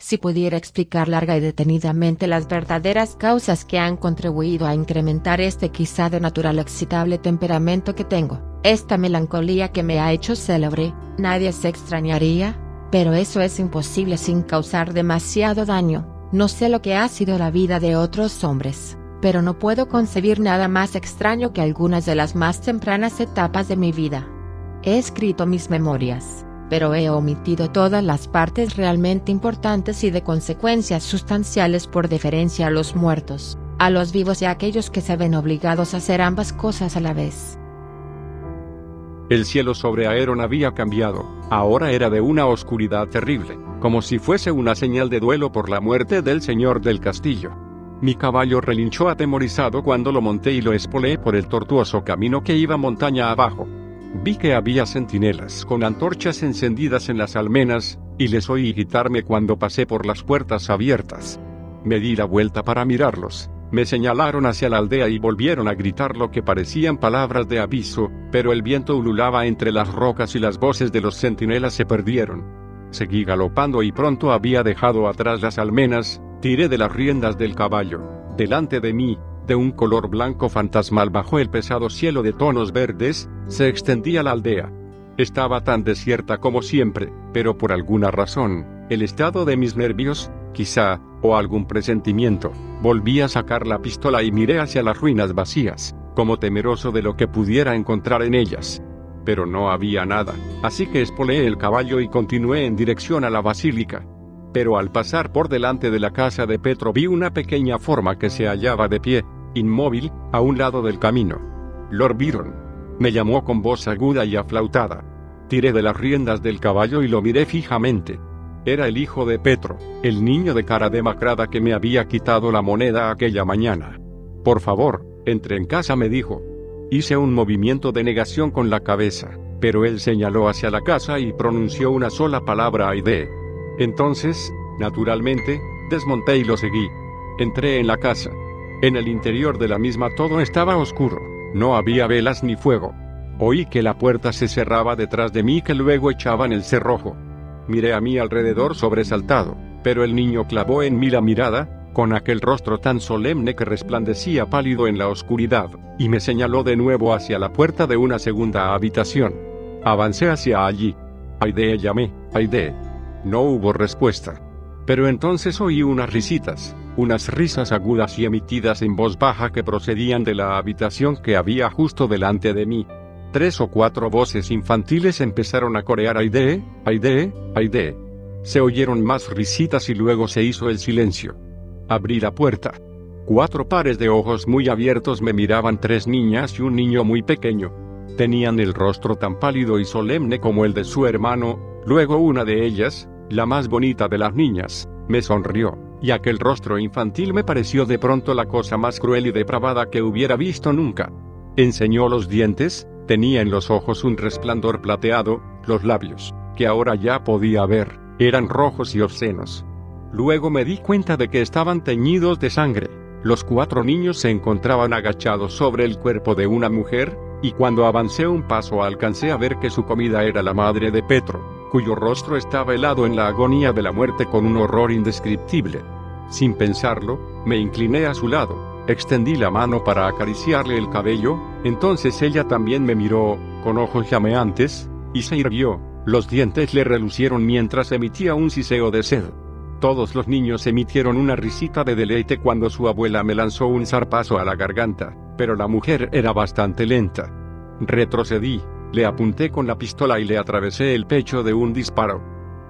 Si pudiera explicar larga y detenidamente las verdaderas causas que han contribuido a incrementar este quizá de natural excitable temperamento que tengo, esta melancolía que me ha hecho célebre, nadie se extrañaría, pero eso es imposible sin causar demasiado daño. No sé lo que ha sido la vida de otros hombres, pero no puedo concebir nada más extraño que algunas de las más tempranas etapas de mi vida. He escrito mis memorias, pero he omitido todas las partes realmente importantes y de consecuencias sustanciales por deferencia a los muertos, a los vivos y a aquellos que se ven obligados a hacer ambas cosas a la vez. El cielo sobre Aeron había cambiado, ahora era de una oscuridad terrible, como si fuese una señal de duelo por la muerte del señor del castillo. Mi caballo relinchó atemorizado cuando lo monté y lo espoleé por el tortuoso camino que iba montaña abajo. Vi que había centinelas con antorchas encendidas en las almenas, y les oí gritarme cuando pasé por las puertas abiertas. Me di la vuelta para mirarlos, me señalaron hacia la aldea y volvieron a gritar lo que parecían palabras de aviso, pero el viento ululaba entre las rocas y las voces de los centinelas se perdieron. Seguí galopando y pronto había dejado atrás las almenas, tiré de las riendas del caballo. Delante de mí, de un color blanco fantasmal bajo el pesado cielo de tonos verdes, se extendía la aldea. Estaba tan desierta como siempre, pero por alguna razón, el estado de mis nervios, quizá, o algún presentimiento, volví a sacar la pistola y miré hacia las ruinas vacías, como temeroso de lo que pudiera encontrar en ellas. Pero no había nada, así que espoleé el caballo y continué en dirección a la basílica. Pero al pasar por delante de la casa de Petro vi una pequeña forma que se hallaba de pie, inmóvil, a un lado del camino. Lord Byron. Me llamó con voz aguda y aflautada. Tiré de las riendas del caballo y lo miré fijamente. Era el hijo de Petro, el niño de cara demacrada que me había quitado la moneda aquella mañana. Por favor, entre en casa, me dijo. Hice un movimiento de negación con la cabeza, pero él señaló hacia la casa y pronunció una sola palabra: Aide. Entonces, naturalmente, desmonté y lo seguí. Entré en la casa. En el interior de la misma todo estaba oscuro, no había velas ni fuego. Oí que la puerta se cerraba detrás de mí, que luego echaban el cerrojo. Miré a mi alrededor sobresaltado, pero el niño clavó en mí la mirada, con aquel rostro tan solemne que resplandecía pálido en la oscuridad, y me señaló de nuevo hacia la puerta de una segunda habitación. Avancé hacia allí. Aide, llamé, Aide. No hubo respuesta. Pero entonces oí unas risitas, unas risas agudas y emitidas en voz baja que procedían de la habitación que había justo delante de mí. 3 o 4 voces infantiles empezaron a corear: Aide, Aide, Aide. Se oyeron más risitas y luego se hizo el silencio. Abrí la puerta. 4 pares de ojos muy abiertos me miraban, 3 niñas y un niño muy pequeño. Tenían el rostro tan pálido y solemne como el de su hermano. Luego una de ellas, la más bonita de las niñas, me sonrió, y aquel rostro infantil me pareció de pronto la cosa más cruel y depravada que hubiera visto nunca. Enseñó los dientes, tenía en los ojos un resplandor plateado, los labios, que ahora ya podía ver, eran rojos y obscenos. Luego me di cuenta de que estaban teñidos de sangre. Los 4 niños se encontraban agachados sobre el cuerpo de una mujer, y cuando avancé un paso alcancé a ver que su comida era la madre de Petro, cuyo rostro estaba helado en la agonía de la muerte con un horror indescriptible. Sin pensarlo, me incliné a su lado, extendí la mano para acariciarle el cabello, entonces ella también me miró, con ojos llameantes, y se irguió, los dientes le relucieron mientras emitía un siseo de sed. Todos los niños emitieron una risita de deleite cuando su abuela me lanzó un zarpazo a la garganta, pero la mujer era bastante lenta. Retrocedí, le apunté con la pistola y le atravesé el pecho de un disparo.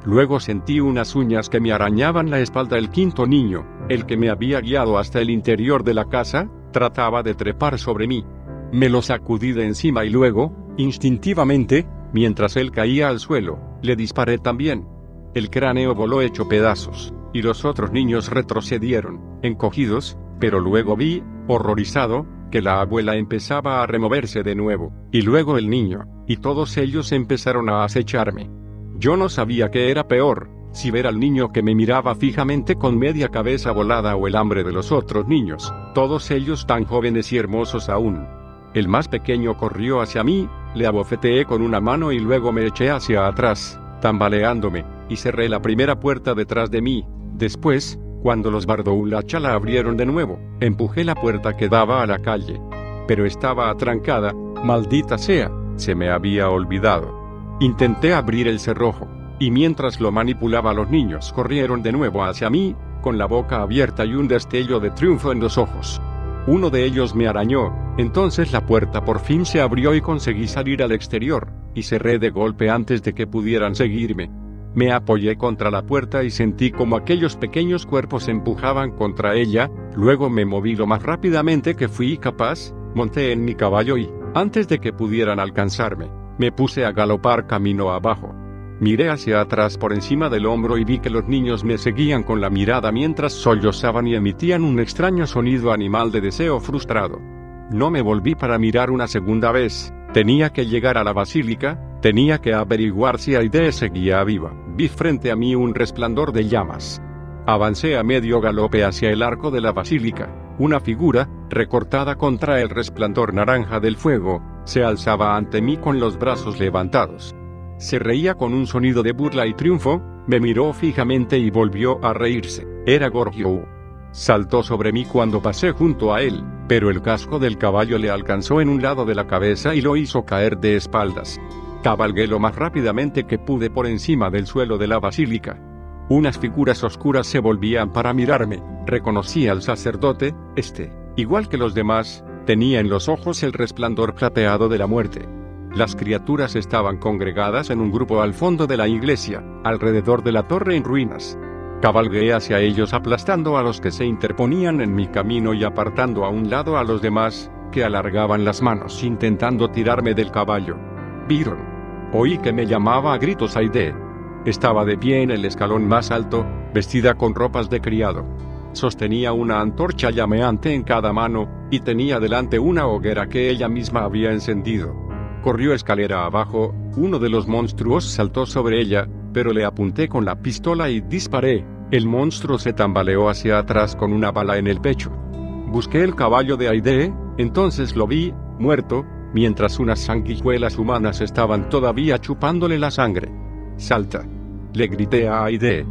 Luego sentí unas uñas que me arañaban la espalda. El 5.º niño, el que me había guiado hasta el interior de la casa, trataba de trepar sobre mí. Me lo sacudí de encima y luego, instintivamente, mientras él caía al suelo, le disparé también. El cráneo voló hecho pedazos, y los otros niños retrocedieron, encogidos, pero luego vi, horrorizado, que la abuela empezaba a removerse de nuevo, y luego el niño, y todos ellos empezaron a acecharme. Yo no sabía qué era peor, si ver al niño que me miraba fijamente con media cabeza volada o el hambre de los otros niños, todos ellos tan jóvenes y hermosos aún. El más pequeño corrió hacia mí, le abofeteé con una mano y luego me eché hacia atrás, tambaleándome, y cerré la primera puerta detrás de mí, Después, cuando los Bardoulacha la abrieron de nuevo, empujé la puerta que daba a la calle. Pero estaba atrancada, maldita sea, se me había olvidado. Intenté abrir el cerrojo, y mientras lo manipulaba los niños corrieron de nuevo hacia mí, con la boca abierta y un destello de triunfo en los ojos. Uno de ellos me arañó, entonces la puerta por fin se abrió y conseguí salir al exterior, y cerré de golpe antes de que pudieran seguirme. Me apoyé contra la puerta y sentí como aquellos pequeños cuerpos empujaban contra ella, luego me moví lo más rápidamente que fui capaz, monté en mi caballo y, antes de que pudieran alcanzarme, me puse a galopar camino abajo. Miré hacia atrás por encima del hombro y vi que los niños me seguían con la mirada mientras sollozaban y emitían un extraño sonido animal de deseo frustrado. No me volví para mirar una segunda vez. Tenía que llegar a la basílica, tenía que averiguar si Aide seguía viva. Vi frente a mí un resplandor de llamas. Avancé a medio galope hacia el arco de la basílica. Una figura, recortada contra el resplandor naranja del fuego, se alzaba ante mí con los brazos levantados. Se reía con un sonido de burla y triunfo, me miró fijamente y volvió a reírse. Era Gorgio. Saltó sobre mí cuando pasé junto a él, pero el casco del caballo le alcanzó en un lado de la cabeza y lo hizo caer de espaldas. Cabalgué lo más rápidamente que pude por encima del suelo de la basílica. Unas figuras oscuras se volvían para mirarme. Reconocí al sacerdote, igual que los demás, tenía en los ojos el resplandor plateado de la muerte. Las criaturas estaban congregadas en un grupo al fondo de la iglesia, alrededor de la torre en ruinas. Cabalgué hacia ellos aplastando a los que se interponían en mi camino y apartando a un lado a los demás, que alargaban las manos intentando tirarme del caballo. Byron. Oí que me llamaba a gritos Aide. Estaba de pie en el escalón más alto, vestida con ropas de criado. Sostenía una antorcha llameante en cada mano, y tenía delante una hoguera que ella misma había encendido. Corrió escalera abajo, uno de los monstruos saltó sobre ella, pero le apunté con la pistola y disparé. El monstruo se tambaleó hacia atrás con una bala en el pecho. Busqué el caballo de Aide, entonces lo vi, muerto, mientras unas sanguijuelas humanas estaban todavía chupándole la sangre. «Salta», le grité a Aide.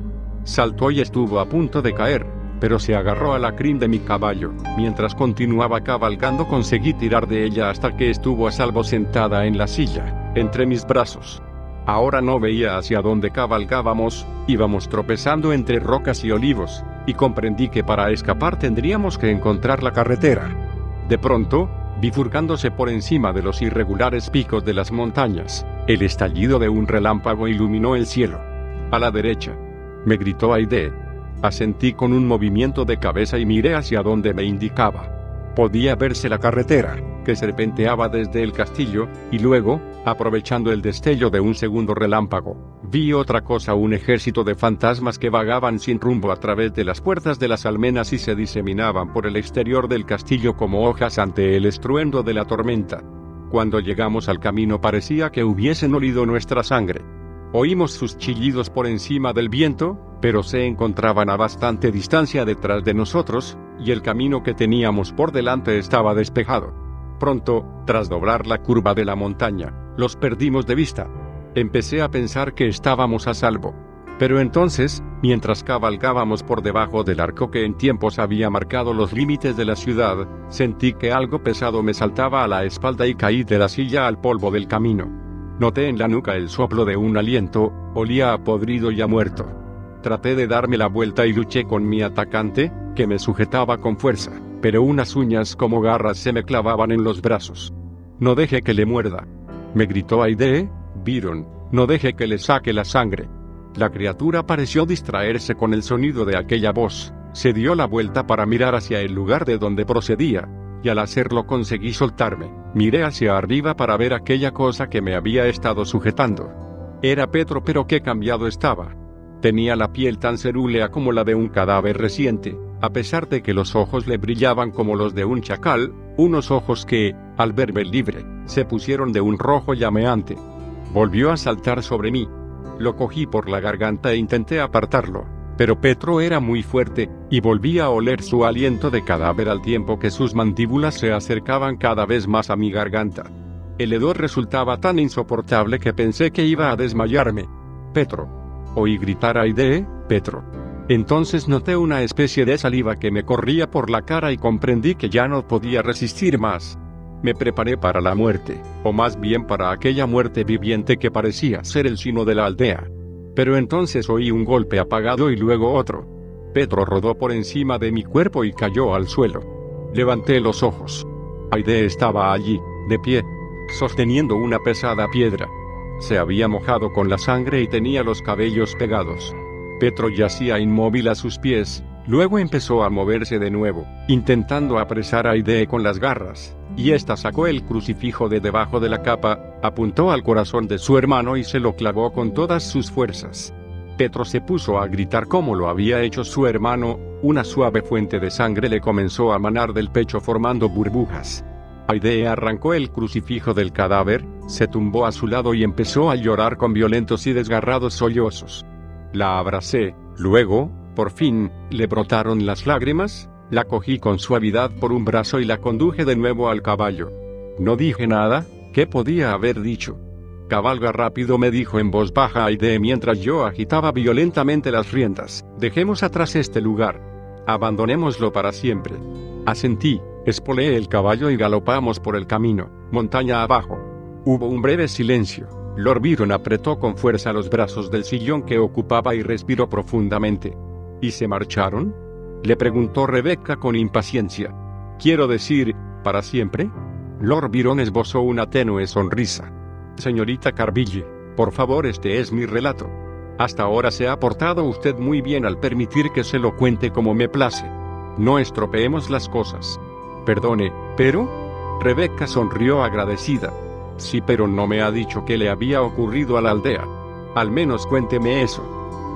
Saltó y estuvo a punto de caer, pero se agarró a la crin de mi caballo. Mientras continuaba cabalgando conseguí tirar de ella hasta que estuvo a salvo sentada en la silla, entre mis brazos. Ahora no veía hacia dónde cabalgábamos, íbamos tropezando entre rocas y olivos, y comprendí que para escapar tendríamos que encontrar la carretera. De pronto, bifurcándose por encima de los irregulares picos de las montañas, el estallido de un relámpago iluminó el cielo. A la derecha, me gritó Aide. Asentí con un movimiento de cabeza y miré hacia donde me indicaba. Podía verse la carretera, que serpenteaba desde el castillo, y luego, aprovechando el destello de un segundo relámpago, vi otra cosa: un ejército de fantasmas que vagaban sin rumbo a través de las puertas de las almenas y se diseminaban por el exterior del castillo como hojas ante el estruendo de la tormenta. Cuando llegamos al camino parecía que hubiesen olido nuestra sangre. Oímos sus chillidos por encima del viento, pero se encontraban a bastante distancia detrás de nosotros, y el camino que teníamos por delante estaba despejado. Pronto, tras doblar la curva de la montaña, los perdimos de vista. Empecé a pensar que estábamos a salvo. Pero entonces, mientras cabalgábamos por debajo del arco que en tiempos había marcado los límites de la ciudad, sentí que algo pesado me saltaba a la espalda y caí de la silla al polvo del camino. Noté en la nuca el soplo de un aliento, olía a podrido y a muerto. Traté de darme la vuelta y luché con mi atacante, que me sujetaba con fuerza, pero unas uñas como garras se me clavaban en los brazos. «No deje que le muerda», me gritó Aide. «Byron, no deje que le saque la sangre». La criatura pareció distraerse con el sonido de aquella voz, se dio la vuelta para mirar hacia el lugar de donde procedía, y al hacerlo conseguí soltarme. Miré hacia arriba para ver aquella cosa que me había estado sujetando. Era Petro, pero qué cambiado estaba. Tenía la piel tan cerúlea como la de un cadáver reciente, a pesar de que los ojos le brillaban como los de un chacal, unos ojos que, al verme libre, se pusieron de un rojo llameante. Volvió a saltar sobre mí. Lo cogí por la garganta e intenté apartarlo, pero Petro era muy fuerte, y volví a oler su aliento de cadáver al tiempo que sus mandíbulas se acercaban cada vez más a mi garganta. El hedor resultaba tan insoportable que pensé que iba a desmayarme. «Petro». Oí gritar a Aide. «Petro». Entonces noté una especie de saliva que me corría por la cara y comprendí que ya no podía resistir más. Me preparé para la muerte, o más bien para aquella muerte viviente que parecía ser el sino de la aldea. Pero entonces oí un golpe apagado y luego otro. Petro rodó por encima de mi cuerpo y cayó al suelo. Levanté los ojos. Aide estaba allí, de pie, sosteniendo una pesada piedra. Se había mojado con la sangre y tenía los cabellos pegados. Petro yacía inmóvil a sus pies, luego empezó a moverse de nuevo, intentando apresar a Aide con las garras, y ésta sacó el crucifijo de debajo de la capa, apuntó al corazón de su hermano y se lo clavó con todas sus fuerzas. Petro se puso a gritar como lo había hecho su hermano, una suave fuente de sangre le comenzó a manar del pecho formando burbujas. Aide arrancó el crucifijo del cadáver, se tumbó a su lado y empezó a llorar con violentos y desgarrados sollozos. La abracé, luego, por fin, le brotaron las lágrimas, la cogí con suavidad por un brazo y la conduje de nuevo al caballo. No dije nada, ¿qué podía haber dicho? Cabalga rápido, me dijo en voz baja Aide mientras yo agitaba violentamente las riendas. Dejemos atrás este lugar. Abandonémoslo para siempre. Asentí, espoleé el caballo y galopamos por el camino, montaña abajo. Hubo un breve silencio. Lord Byron apretó con fuerza los brazos del sillón que ocupaba y respiró profundamente. ¿Y se marcharon?, le preguntó Rebecca con impaciencia. Quiero decir, ¿para siempre? Lord Byron esbozó una tenue sonrisa. Señorita Carville, por favor, este es mi relato. Hasta ahora se ha portado usted muy bien al permitir que se lo cuente como me place. No estropeemos las cosas. Perdone, pero... Rebecca sonrió agradecida. Sí, pero no me ha dicho qué le había ocurrido a la aldea. Al menos cuénteme eso.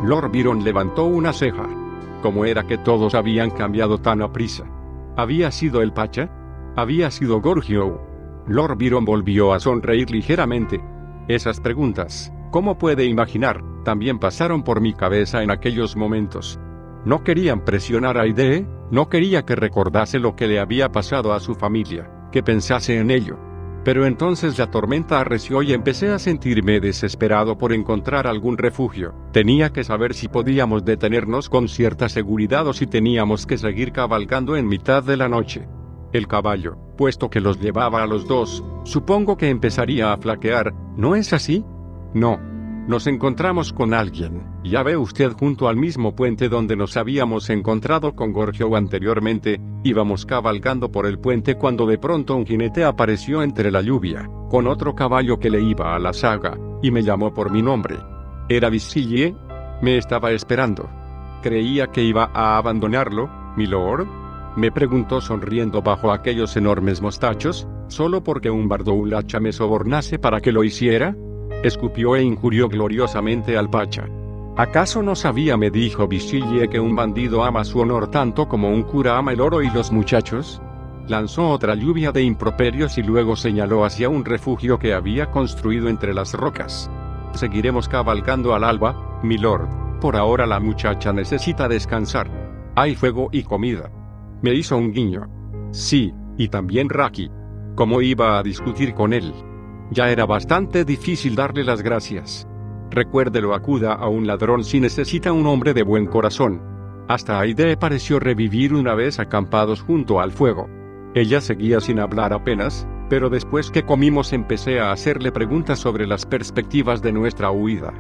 Lord Byron levantó una ceja. ¿Cómo era que todos habían cambiado tan aprisa? ¿Había sido el Pacha? ¿Había sido Gorgio? Lord Byron volvió a sonreír ligeramente. Esas preguntas, ¿cómo puede imaginar?, también pasaron por mi cabeza en aquellos momentos. No querían presionar a Aide, no quería que recordase lo que le había pasado a su familia, que pensase en ello. Pero entonces la tormenta arreció y empecé a sentirme desesperado por encontrar algún refugio. Tenía que saber si podíamos detenernos con cierta seguridad o si teníamos que seguir cabalgando en mitad de la noche. El caballo, puesto que los llevaba a los dos, supongo que empezaría a flaquear, ¿no es así? No. Nos encontramos con alguien, ya ve usted, junto al mismo puente donde nos habíamos encontrado con Gorgio anteriormente. Íbamos cabalgando por el puente cuando de pronto un jinete apareció entre la lluvia, con otro caballo que le iba a la saga, y me llamó por mi nombre. ¿Era Visillie? Me estaba esperando. ¿Creía que iba a abandonarlo, milord?, me preguntó sonriendo bajo aquellos enormes mostachos, ¿solo porque un bardoulacha me sobornase para que lo hiciera? Escupió e injurió gloriosamente al Pacha. ¿Acaso no sabía, me dijo Visillie, que un bandido ama su honor tanto como un cura ama el oro y los muchachos? Lanzó otra lluvia de improperios y luego señaló hacia un refugio que había construido entre las rocas. Seguiremos cabalgando al alba, milord. Por ahora la muchacha necesita descansar. Hay fuego y comida. Me hizo un guiño. Sí, y también Raki. ¿Cómo iba a discutir con él? Ya era bastante difícil darle las gracias. Recuérdelo, acuda a un ladrón si necesita un hombre de buen corazón. Hasta Aide pareció revivir una vez acampados junto al fuego. Ella seguía sin hablar apenas, pero después que comimos empecé a hacerle preguntas sobre las perspectivas de nuestra huida.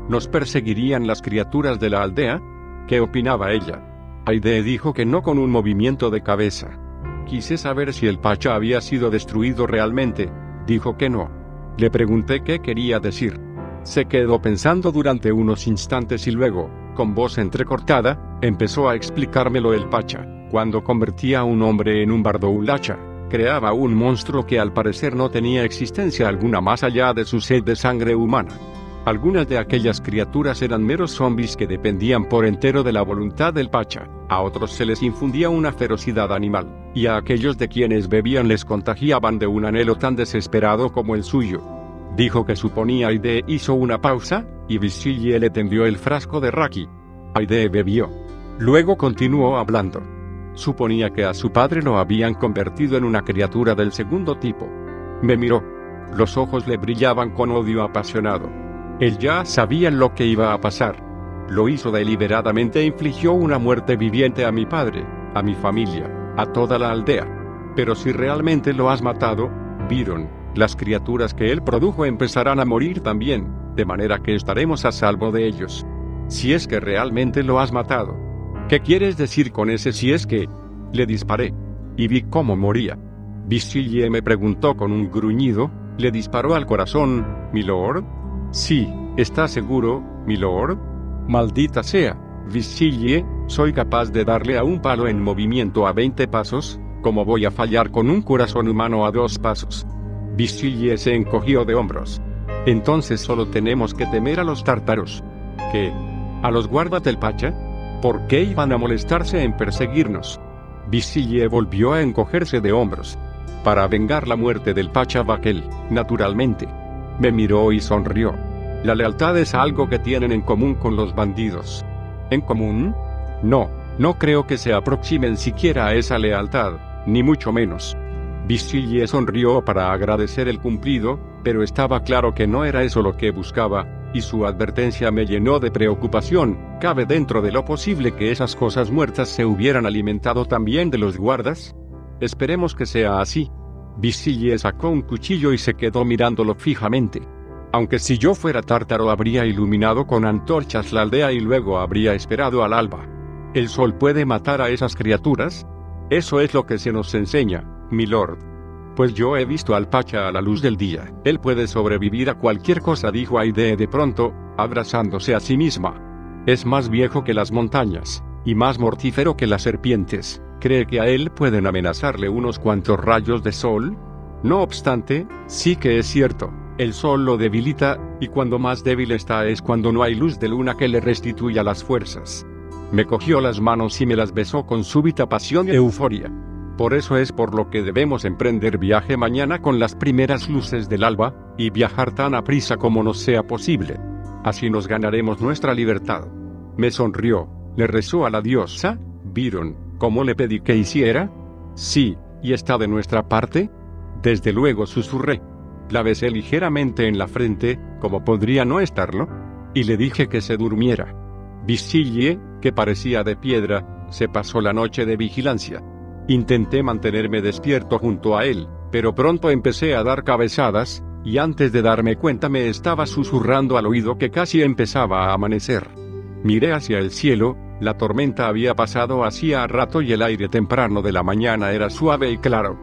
¿Nos perseguirían las criaturas de la aldea? ¿Qué opinaba ella? Aide dijo que no con un movimiento de cabeza. Quise saber si el Pacha había sido destruido realmente. Dijo que no. Le pregunté qué quería decir. Se quedó pensando durante unos instantes y luego, con voz entrecortada, empezó a explicármelo. El Pacha, cuando convertía a un hombre en un bardoulacha, creaba un monstruo que al parecer no tenía existencia alguna más allá de su sed de sangre humana. Algunas de aquellas criaturas eran meros zombies que dependían por entero de la voluntad del Pacha, a otros se les infundía una ferocidad animal, y a aquellos de quienes bebían les contagiaban de un anhelo tan desesperado como el suyo. Dijo que suponía. Aide hizo una pausa, y Visillie le tendió el frasco de Raki. Aide bebió. Luego continuó hablando. Suponía que a su padre lo habían convertido en una criatura del segundo tipo. Me miró. Los ojos le brillaban con odio apasionado. Él ya sabía lo que iba a pasar. Lo hizo deliberadamente e infligió una muerte viviente a mi padre, a mi familia, a toda la aldea. Pero si realmente lo has matado, Byron, las criaturas que él produjo empezarán a morir también, de manera que estaremos a salvo de ellos. Si es que realmente lo has matado. ¿Qué quieres decir con ese si es que? Le disparé. Y vi cómo moría. Visillie me preguntó con un gruñido. ¿Le disparó al corazón, milord? Sí, ¿está seguro, milord? Maldita sea, Visillie, soy capaz de darle a un palo en movimiento a 20 pasos, ¿cómo voy a fallar con un corazón humano a 2 pasos? Visillie se encogió de hombros. Entonces solo tenemos que temer a los tártaros. ¿Qué? ¿A los guardas del Pacha? ¿Por qué iban a molestarse en perseguirnos? Visillie volvió a encogerse de hombros. Para vengar la muerte del Pacha Bakel, naturalmente. Me miró y sonrió. La lealtad es algo que tienen en común con los bandidos. ¿En común? No, no creo que se aproximen siquiera a esa lealtad, ni mucho menos. Visillie sonrió para agradecer el cumplido, pero estaba claro que no era eso lo que buscaba, y su advertencia me llenó de preocupación. ¿Cabe dentro de lo posible que esas cosas muertas se hubieran alimentado también de los guardas? Esperemos que sea así. Visillie sacó un cuchillo y se quedó mirándolo fijamente. Aunque si yo fuera tártaro habría iluminado con antorchas la aldea y luego habría esperado al alba. ¿El sol puede matar a esas criaturas? Eso es lo que se nos enseña, milord. Pues yo he visto al Pacha a la luz del día. Él puede sobrevivir a cualquier cosa, dijo Aide de pronto, abrazándose a sí misma. Es más viejo que las montañas, y más mortífero que las serpientes. ¿Cree que a él pueden amenazarle unos cuantos rayos de sol? No obstante, sí que es cierto, el sol lo debilita, y cuando más débil está es cuando no hay luz de luna que le restituya las fuerzas. Me cogió las manos y me las besó con súbita pasión y euforia. Por eso es por lo que debemos emprender viaje mañana con las primeras luces del alba, y viajar tan aprisa como nos sea posible. Así nos ganaremos nuestra libertad. Me sonrió. ¿Le rezó a la diosa, Byron, como le pedí que hiciera? Sí, ¿y está de nuestra parte? Desde luego, susurré. La besé ligeramente en la frente, como podría no estarlo, y le dije que se durmiera. Visillie, que parecía de piedra, se pasó la noche de vigilancia. Intenté mantenerme despierto junto a él, pero pronto empecé a dar cabezadas, y antes de darme cuenta me estaba susurrando al oído que casi empezaba a amanecer. Miré hacia el cielo, la tormenta había pasado hacía rato y el aire temprano de la mañana era suave y claro.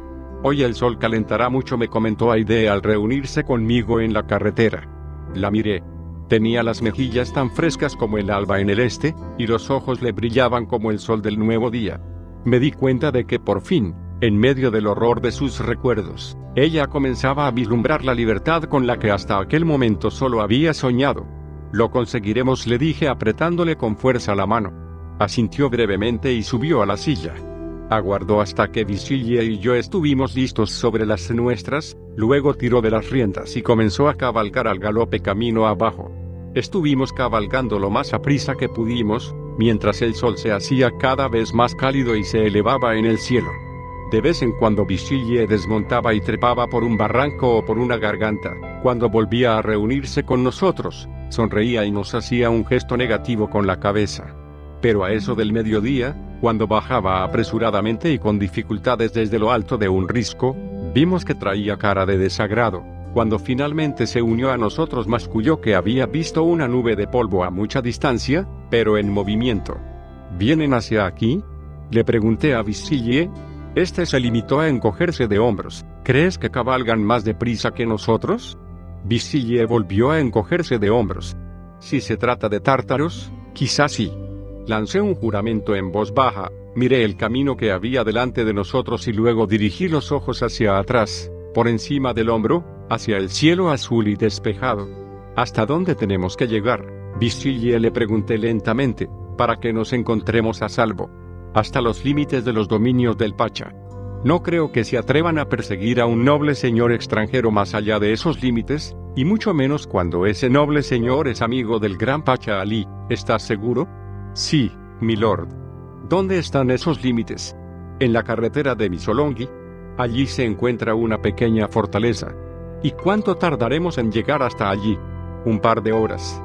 Hoy el sol calentará mucho, me comentó Aide al reunirse conmigo en la carretera. La miré. Tenía las mejillas tan frescas como el alba en el este, y los ojos le brillaban como el sol del nuevo día. Me di cuenta de que por fin, en medio del horror de sus recuerdos, ella comenzaba a vislumbrar la libertad con la que hasta aquel momento solo había soñado. Lo conseguiremos, le dije apretándole con fuerza la mano. Asintió brevemente y subió a la silla. Aguardó hasta que Visillie y yo estuvimos listos sobre las nuestras, luego tiró de las riendas y comenzó a cabalgar al galope camino abajo. Estuvimos cabalgando lo más aprisa que pudimos, mientras el sol se hacía cada vez más cálido y se elevaba en el cielo. De vez en cuando Visillie desmontaba y trepaba por un barranco o por una garganta. Cuando volvía a reunirse con nosotros, sonreía y nos hacía un gesto negativo con la cabeza. Pero a eso del mediodía, cuando bajaba apresuradamente y con dificultades desde lo alto de un risco, vimos que traía cara de desagrado. Cuando finalmente se unió a nosotros, masculló que había visto una nube de polvo a mucha distancia, pero en movimiento. ¿Vienen hacia aquí?, le pregunté a Visillie. Este se limitó a encogerse de hombros. ¿Crees que cabalgan más deprisa que nosotros? Visillie volvió a encogerse de hombros. Si se trata de tártaros, quizás sí. Lancé un juramento en voz baja, miré el camino que había delante de nosotros y luego dirigí los ojos hacia atrás, por encima del hombro, hacia el cielo azul y despejado. ¿Hasta dónde tenemos que llegar?, Visillie le pregunté lentamente, para que nos encontremos a salvo. Hasta los límites de los dominios del Pacha. No creo que se atrevan a perseguir a un noble señor extranjero más allá de esos límites, y mucho menos cuando ese noble señor es amigo del gran Pacha Ali. ¿Estás seguro? Sí, milord. ¿Dónde están esos límites? En la carretera de Missolonghi. Allí se encuentra una pequeña fortaleza. ¿Y cuánto tardaremos en llegar hasta allí? Un par de horas.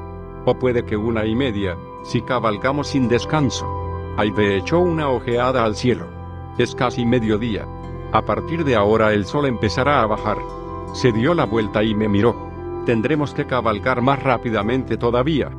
o puede que 1:30, si cabalgamos sin descanso. Aide echó una ojeada al cielo. Es casi mediodía. A partir de ahora el sol empezará a bajar. Se dio la vuelta y me miró. Tendremos que cabalgar más rápidamente todavía.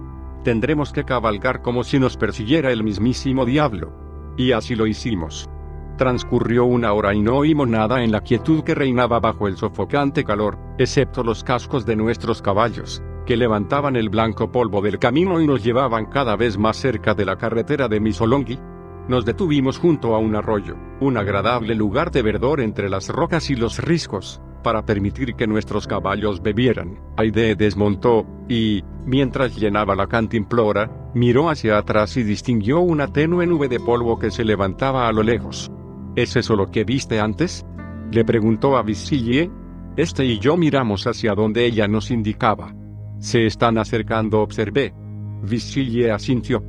Tendremos que cabalgar como si nos persiguiera el mismísimo diablo. Y así lo hicimos. Transcurrió 1 hora y no oímos nada en la quietud que reinaba bajo el sofocante calor, excepto los cascos de nuestros caballos, que levantaban el blanco polvo del camino y nos llevaban cada vez más cerca de la carretera de Missolonghi. Nos detuvimos junto a un arroyo, un agradable lugar de verdor entre las rocas y los riscos, para permitir que nuestros caballos bebieran. Aide desmontó, y, mientras llenaba la cantimplora, miró hacia atrás y distinguió una tenue nube de polvo que se levantaba a lo lejos. ¿Es eso lo que viste antes?, le preguntó a Visillie. Este y yo miramos hacia donde ella nos indicaba. Se están acercando, observé. Visillie asintió.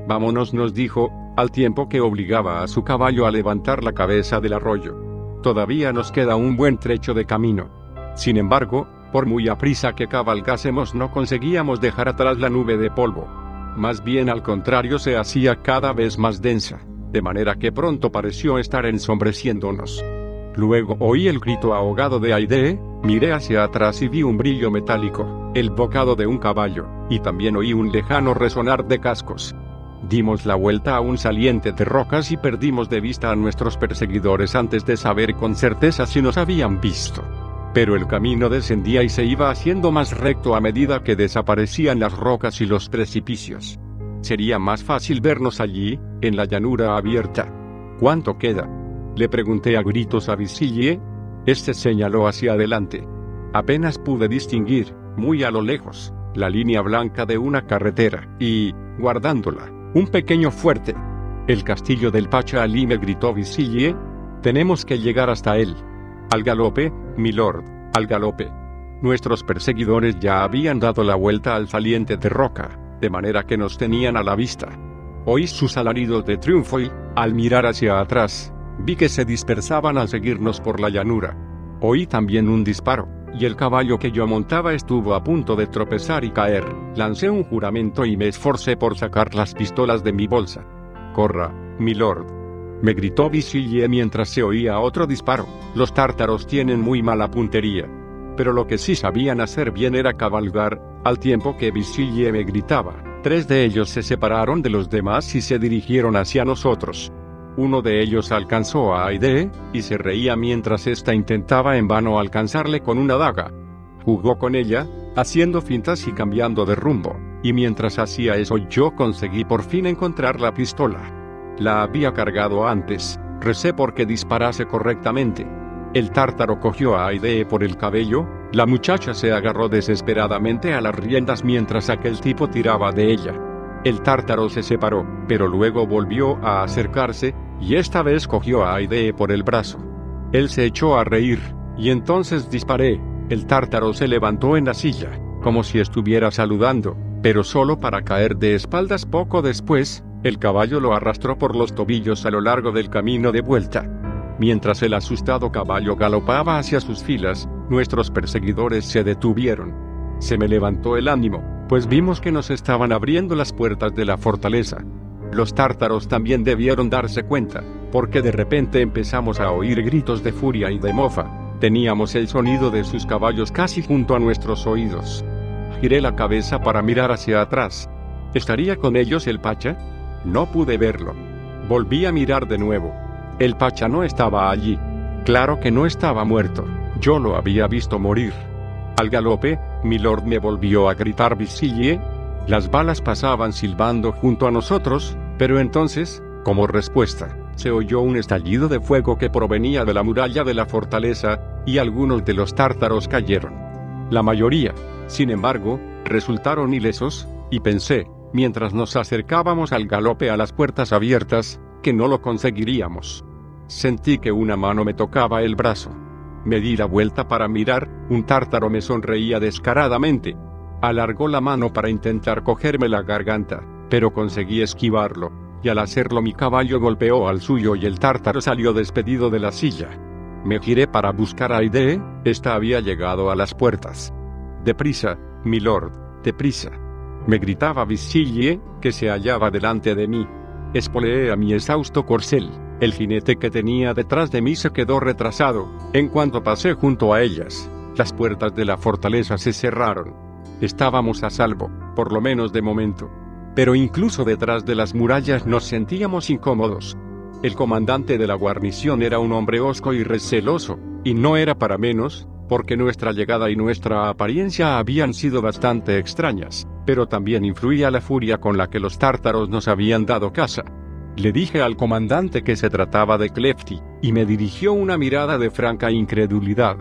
Vámonos, nos dijo, al tiempo que obligaba a su caballo a levantar la cabeza del arroyo. Todavía nos queda un buen trecho de camino. Sin embargo, por muy aprisa que cabalgásemos no conseguíamos dejar atrás la nube de polvo. Más bien al contrario, se hacía cada vez más densa, de manera que pronto pareció estar ensombreciéndonos. Luego oí el grito ahogado de Aide, miré hacia atrás y vi un brillo metálico, el bocado de un caballo, y también oí un lejano resonar de cascos. Dimos la vuelta a un saliente de rocas y perdimos de vista a nuestros perseguidores antes de saber con certeza si nos habían visto. Pero el camino descendía y se iba haciendo más recto a medida que desaparecían las rocas y los precipicios. Sería más fácil vernos allí, en la llanura abierta. ¿Cuánto queda?, le pregunté a gritos a Visillie. Este señaló hacia adelante. Apenas pude distinguir, muy a lo lejos, la línea blanca de una carretera, y, guardándola, un pequeño fuerte. El castillo del Pacha Ali, me gritó Visillie. Tenemos que llegar hasta él. Al galope, milord, al galope. Nuestros perseguidores ya habían dado la vuelta al saliente de roca, de manera que nos tenían a la vista. Oí sus alaridos de triunfo y, al mirar hacia atrás, vi que se dispersaban al seguirnos por la llanura. Oí también un disparo, y el caballo que yo montaba estuvo a punto de tropezar y caer. Lancé un juramento y me esforcé por sacar las pistolas de mi bolsa. «Corra, milord», me gritó Visillie mientras se oía otro disparo. Los tártaros tienen muy mala puntería. Pero lo que sí sabían hacer bien era cabalgar, al tiempo que Visillie me gritaba. 3 de ellos se separaron de los demás y se dirigieron hacia nosotros. Uno de ellos alcanzó a Aide, y se reía mientras ésta intentaba en vano alcanzarle con una daga. Jugó con ella, haciendo fintas y cambiando de rumbo, y mientras hacía eso yo conseguí por fin encontrar la pistola. La había cargado antes, recé porque disparase correctamente. El tártaro cogió a Aide por el cabello, la muchacha se agarró desesperadamente a las riendas mientras aquel tipo tiraba de ella. El tártaro se separó, pero luego volvió a acercarse, y esta vez cogió a Aide por el brazo. Él se echó a reír, y entonces disparé. El tártaro se levantó en la silla, como si estuviera saludando, pero solo para caer de espaldas poco después. El caballo lo arrastró por los tobillos a lo largo del camino de vuelta. Mientras el asustado caballo galopaba hacia sus filas, nuestros perseguidores se detuvieron. Se me levantó el ánimo, pues vimos que nos estaban abriendo las puertas de la fortaleza. Los tártaros también debieron darse cuenta, porque de repente empezamos a oír gritos de furia y de mofa. Teníamos el sonido de sus caballos casi junto a nuestros oídos. Giré la cabeza para mirar hacia atrás. ¿Estaría con ellos el Pacha? No pude verlo. Volví a mirar de nuevo. El Pacha no estaba allí. Claro que no estaba muerto. Yo lo había visto morir. Al galope, milord, me volvió a gritar Visillie. Las balas pasaban silbando junto a nosotros, pero entonces, como respuesta, se oyó un estallido de fuego que provenía de la muralla de la fortaleza, y algunos de los tártaros cayeron. La mayoría, sin embargo, resultaron ilesos, y pensé, mientras nos acercábamos al galope a las puertas abiertas, que no lo conseguiríamos. Sentí que una mano me tocaba el brazo. Me di la vuelta para mirar. Un tártaro me sonreía descaradamente. Alargó la mano para intentar cogerme la garganta, pero conseguí esquivarlo, y al hacerlo mi caballo golpeó al suyo y el tártaro salió despedido de la silla. Me giré para buscar a Aide. Esta había llegado a las puertas. «Deprisa, milord, deprisa», me gritaba Visillie, que se hallaba delante de mí. Espoleé a mi exhausto corcel. El jinete que tenía detrás de mí se quedó retrasado. En cuanto pasé junto a ellas, las puertas de la fortaleza se cerraron. Estábamos a salvo, por lo menos de momento. Pero incluso detrás de las murallas nos sentíamos incómodos. El comandante de la guarnición era un hombre hosco y receloso, y no era para menos, porque nuestra llegada y nuestra apariencia habían sido bastante extrañas, pero también influía la furia con la que los tártaros nos habían dado caza. Le dije al comandante que se trataba de Klefti, y me dirigió una mirada de franca incredulidad.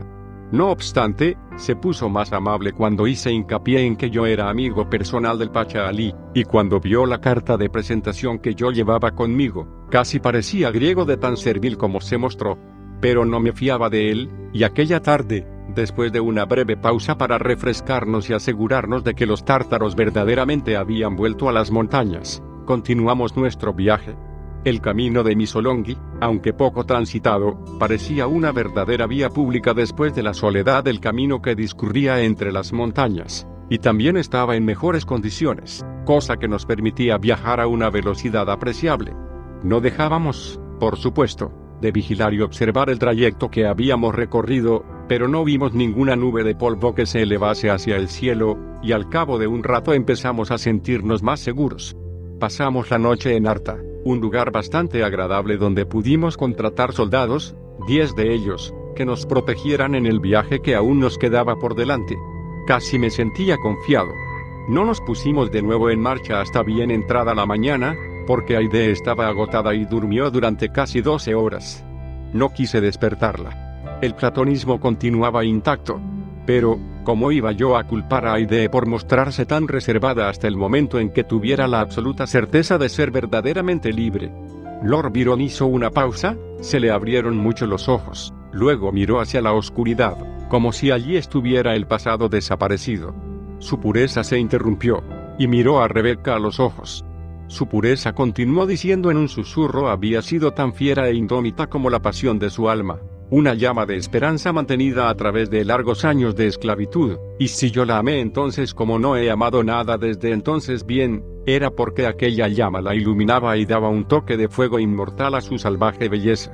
No obstante, se puso más amable cuando hice hincapié en que yo era amigo personal del Pacha Ali, y cuando vio la carta de presentación que yo llevaba conmigo, casi parecía griego de tan servil como se mostró. Pero no me fiaba de él, y aquella tarde, después de una breve pausa para refrescarnos y asegurarnos de que los tártaros verdaderamente habían vuelto a las montañas, continuamos nuestro viaje. El camino de Missolonghi, aunque poco transitado, parecía una verdadera vía pública después de la soledad del camino que discurría entre las montañas, y también estaba en mejores condiciones, cosa que nos permitía viajar a una velocidad apreciable. No dejábamos, por supuesto, de vigilar y observar el trayecto que habíamos recorrido, pero no vimos ninguna nube de polvo que se elevase hacia el cielo, y al cabo de un rato empezamos a sentirnos más seguros. Pasamos la noche en Arta, un lugar bastante agradable donde pudimos contratar soldados, 10 de ellos, que nos protegieran en el viaje que aún nos quedaba por delante. Casi me sentía confiado. No nos pusimos de nuevo en marcha hasta bien entrada la mañana, porque Aide estaba agotada y durmió durante casi 12 horas. No quise despertarla. El platonismo continuaba intacto. Pero, ¿cómo iba yo a culpar a Aide por mostrarse tan reservada hasta el momento en que tuviera la absoluta certeza de ser verdaderamente libre? Lord Byron hizo una pausa, se le abrieron mucho los ojos, luego miró hacia la oscuridad, como si allí estuviera el pasado desaparecido. Su pureza se interrumpió, y miró a Rebecca a los ojos. Su pureza, continuó diciendo en un susurro, había sido tan fiera e indómita como la pasión de su alma. Una llama de esperanza mantenida a través de largos años de esclavitud, y si yo la amé entonces como no he amado nada desde entonces, bien, era porque aquella llama la iluminaba y daba un toque de fuego inmortal a su salvaje belleza.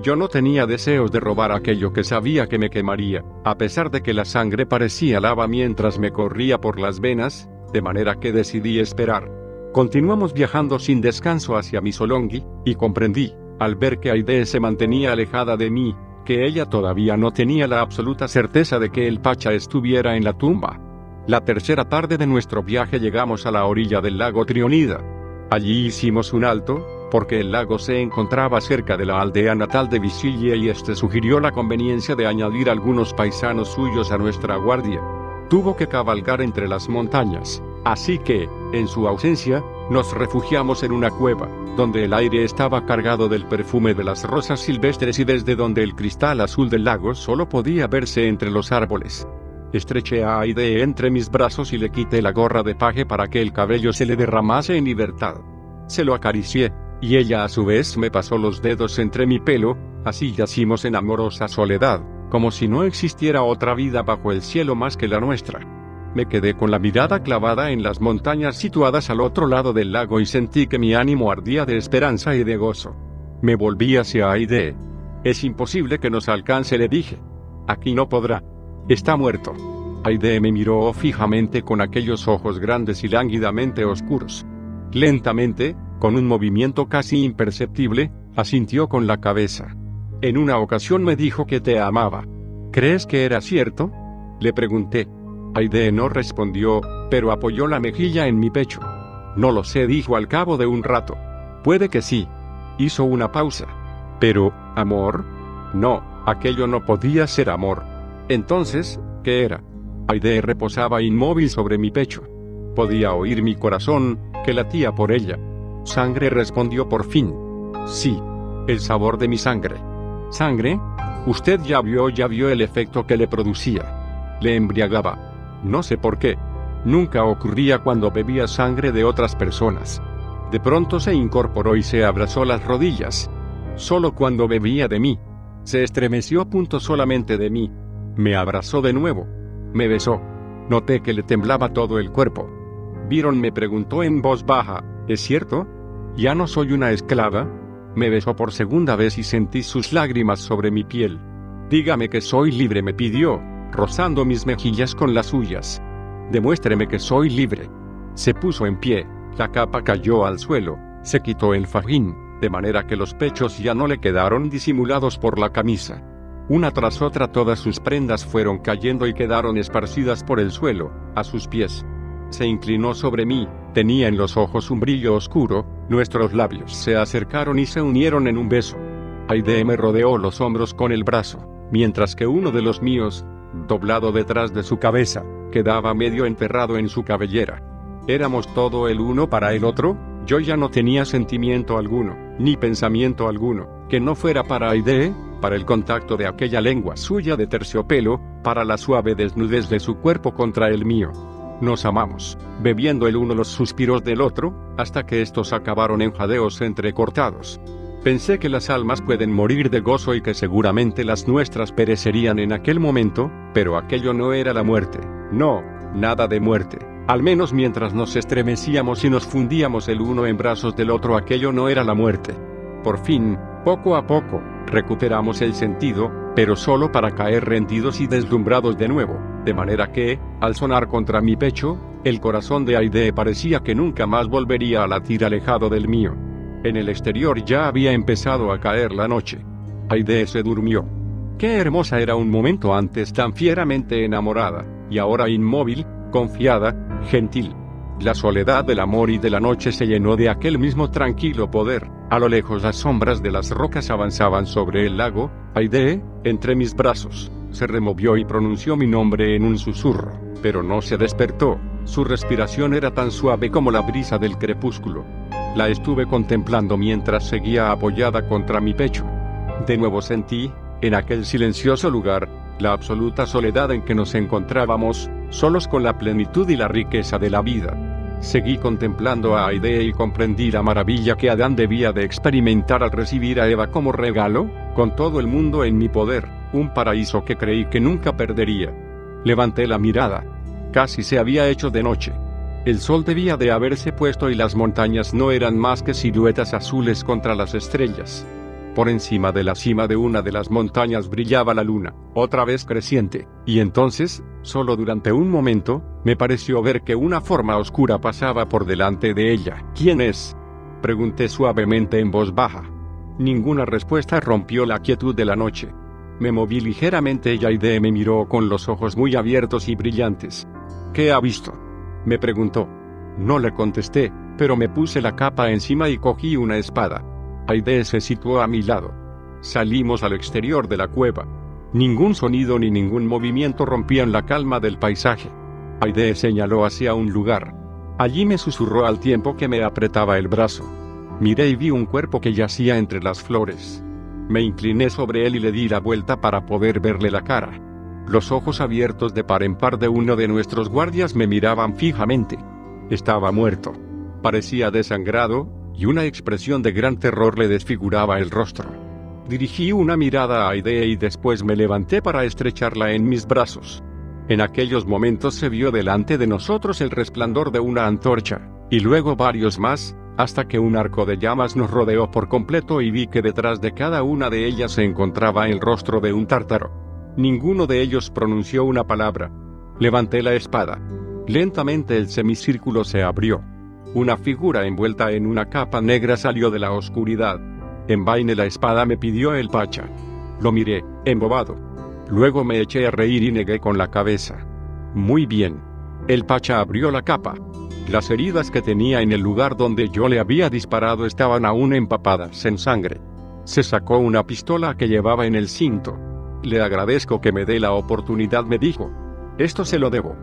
Yo no tenía deseos de robar aquello que sabía que me quemaría, a pesar de que la sangre parecía lava mientras me corría por las venas, de manera que decidí esperar. Continuamos viajando sin descanso hacia Missolonghi, y comprendí, al ver que Aide se mantenía alejada de mí, que ella todavía no tenía la absoluta certeza de que el Pacha estuviera en la tumba. La tercera tarde de nuestro viaje llegamos a la orilla del lago Trionida. Allí hicimos un alto, porque el lago se encontraba cerca de la aldea natal de Visillie y este sugirió la conveniencia de añadir algunos paisanos suyos a nuestra guardia. Tuvo que cabalgar entre las montañas, así que, en su ausencia, nos refugiamos en una cueva, donde el aire estaba cargado del perfume de las rosas silvestres y desde donde el cristal azul del lago solo podía verse entre los árboles. Estreché a Aide entre mis brazos y le quité la gorra de paje para que el cabello se le derramase en libertad. Se lo acaricié, y ella a su vez me pasó los dedos entre mi pelo, así yacimos en amorosa soledad, como si no existiera otra vida bajo el cielo más que la nuestra. Me quedé con la mirada clavada en las montañas situadas al otro lado del lago y sentí que mi ánimo ardía de esperanza y de gozo. Me volví hacia Aide. Es imposible que nos alcance, le dije. Aquí no podrá. Está muerto. Aide me miró fijamente con aquellos ojos grandes y lánguidamente oscuros. Lentamente, con un movimiento casi imperceptible, asintió con la cabeza. En una ocasión me dijo que te amaba. ¿Crees que era cierto?, le pregunté. Aide no respondió, pero apoyó la mejilla en mi pecho. No lo sé, dijo al cabo de un rato. Puede que sí. Hizo una pausa. Pero, ¿amor? No, aquello no podía ser amor. Entonces, ¿qué era? Aide reposaba inmóvil sobre mi pecho. Podía oír mi corazón, que latía por ella. Sangre, respondió por fin. Sí, el sabor de mi sangre. ¿Sangre? Usted ya vio el efecto que le producía. Le embriagaba. No sé por qué. Nunca ocurría cuando bebía sangre de otras personas. De pronto se incorporó y se abrazó las rodillas. Solo cuando bebía de mí. Se estremeció solamente de mí. Me abrazó de nuevo. Me besó. Noté que le temblaba todo el cuerpo. Byron me preguntó en voz baja, ¿es cierto? ¿Ya no soy una esclava? Me besó por segunda vez y sentí sus lágrimas sobre mi piel. Dígame que soy libre, me pidió, rozando mis mejillas con las suyas. Demuéstreme que soy libre. Se puso en pie, la capa cayó al suelo, se quitó el fajín, de manera que los pechos ya no le quedaron disimulados por la camisa. Una tras otra todas sus prendas fueron cayendo y quedaron esparcidas por el suelo, a sus pies. Se inclinó sobre mí, tenía en los ojos un brillo oscuro, nuestros labios se acercaron y se unieron en un beso. Aide me rodeó los hombros con el brazo, mientras que uno de los míos, doblado detrás de su cabeza, quedaba medio enterrado en su cabellera. ¿Éramos todo el uno para el otro? Yo ya no tenía sentimiento alguno, ni pensamiento alguno, que no fuera para Aide, para el contacto de aquella lengua suya de terciopelo, para la suave desnudez de su cuerpo contra el mío. Nos amamos, bebiendo el uno los suspiros del otro, hasta que estos acabaron en jadeos entrecortados. Pensé que las almas pueden morir de gozo y que seguramente las nuestras perecerían en aquel momento, pero aquello no era la muerte. No, nada de muerte. Al menos mientras nos estremecíamos y nos fundíamos el uno en brazos del otro, aquello no era la muerte. Por fin, poco a poco, recuperamos el sentido, pero solo para caer rendidos y deslumbrados de nuevo, de manera que, al sonar contra mi pecho, el corazón de Aide parecía que nunca más volvería a latir alejado del mío. En el exterior ya había empezado a caer la noche. Aide se durmió. Qué hermosa era un momento antes, tan fieramente enamorada, y ahora inmóvil, confiada, gentil. La soledad del amor y de la noche se llenó de aquel mismo tranquilo poder. A lo lejos las sombras de las rocas avanzaban sobre el lago. Aide, entre mis brazos, se removió y pronunció mi nombre en un susurro, pero no se despertó. Su respiración era tan suave como la brisa del crepúsculo. La estuve contemplando mientras seguía apoyada contra mi pecho. De nuevo sentí, en aquel silencioso lugar, la absoluta soledad en que nos encontrábamos, solos con la plenitud y la riqueza de la vida. Seguí contemplando a Aide y comprendí la maravilla que Adán debía de experimentar al recibir a Eva como regalo, con todo el mundo en mi poder, un paraíso que creí que nunca perdería. Levanté la mirada. Casi se había hecho de noche. El sol debía de haberse puesto y las montañas no eran más que siluetas azules contra las estrellas. Por encima de la cima de una de las montañas brillaba la luna, otra vez creciente, y entonces, solo durante un momento, me pareció ver que una forma oscura pasaba por delante de ella. ¿Quién es?, pregunté suavemente en voz baja. Ninguna respuesta rompió la quietud de la noche. Me moví ligeramente y Aide me miró con los ojos muy abiertos y brillantes. ¿Qué ha visto?, me preguntó. No le contesté, pero me puse la capa encima y cogí una espada. Aide se situó a mi lado. Salimos al exterior de la cueva. Ningún sonido ni ningún movimiento rompían la calma del paisaje. Aide señaló hacia un lugar. Allí me susurró al tiempo que me apretaba el brazo. Miré y vi un cuerpo que yacía entre las flores. Me incliné sobre él y le di la vuelta para poder verle la cara. Los ojos abiertos de par en par de uno de nuestros guardias me miraban fijamente. Estaba muerto. Parecía desangrado, y una expresión de gran terror le desfiguraba el rostro. Dirigí una mirada a Aide y después me levanté para estrecharla en mis brazos. En aquellos momentos se vio delante de nosotros el resplandor de una antorcha, y luego varios más, hasta que un arco de llamas nos rodeó por completo y vi que detrás de cada una de ellas se encontraba el rostro de un tártaro. Ninguno de ellos pronunció una palabra. Levanté la espada. Lentamente el semicírculo se abrió. Una figura envuelta en una capa negra salió de la oscuridad. Envaine la espada, me pidió el Pacha. Lo miré, embobado. Luego me eché a reír y negué con la cabeza. Muy bien. El Pacha abrió la capa. Las heridas que tenía en el lugar donde yo le había disparado estaban aún empapadas en sangre. Se sacó una pistola que llevaba en el cinto. Le agradezco que me dé la oportunidad, me dijo. Esto se lo debo.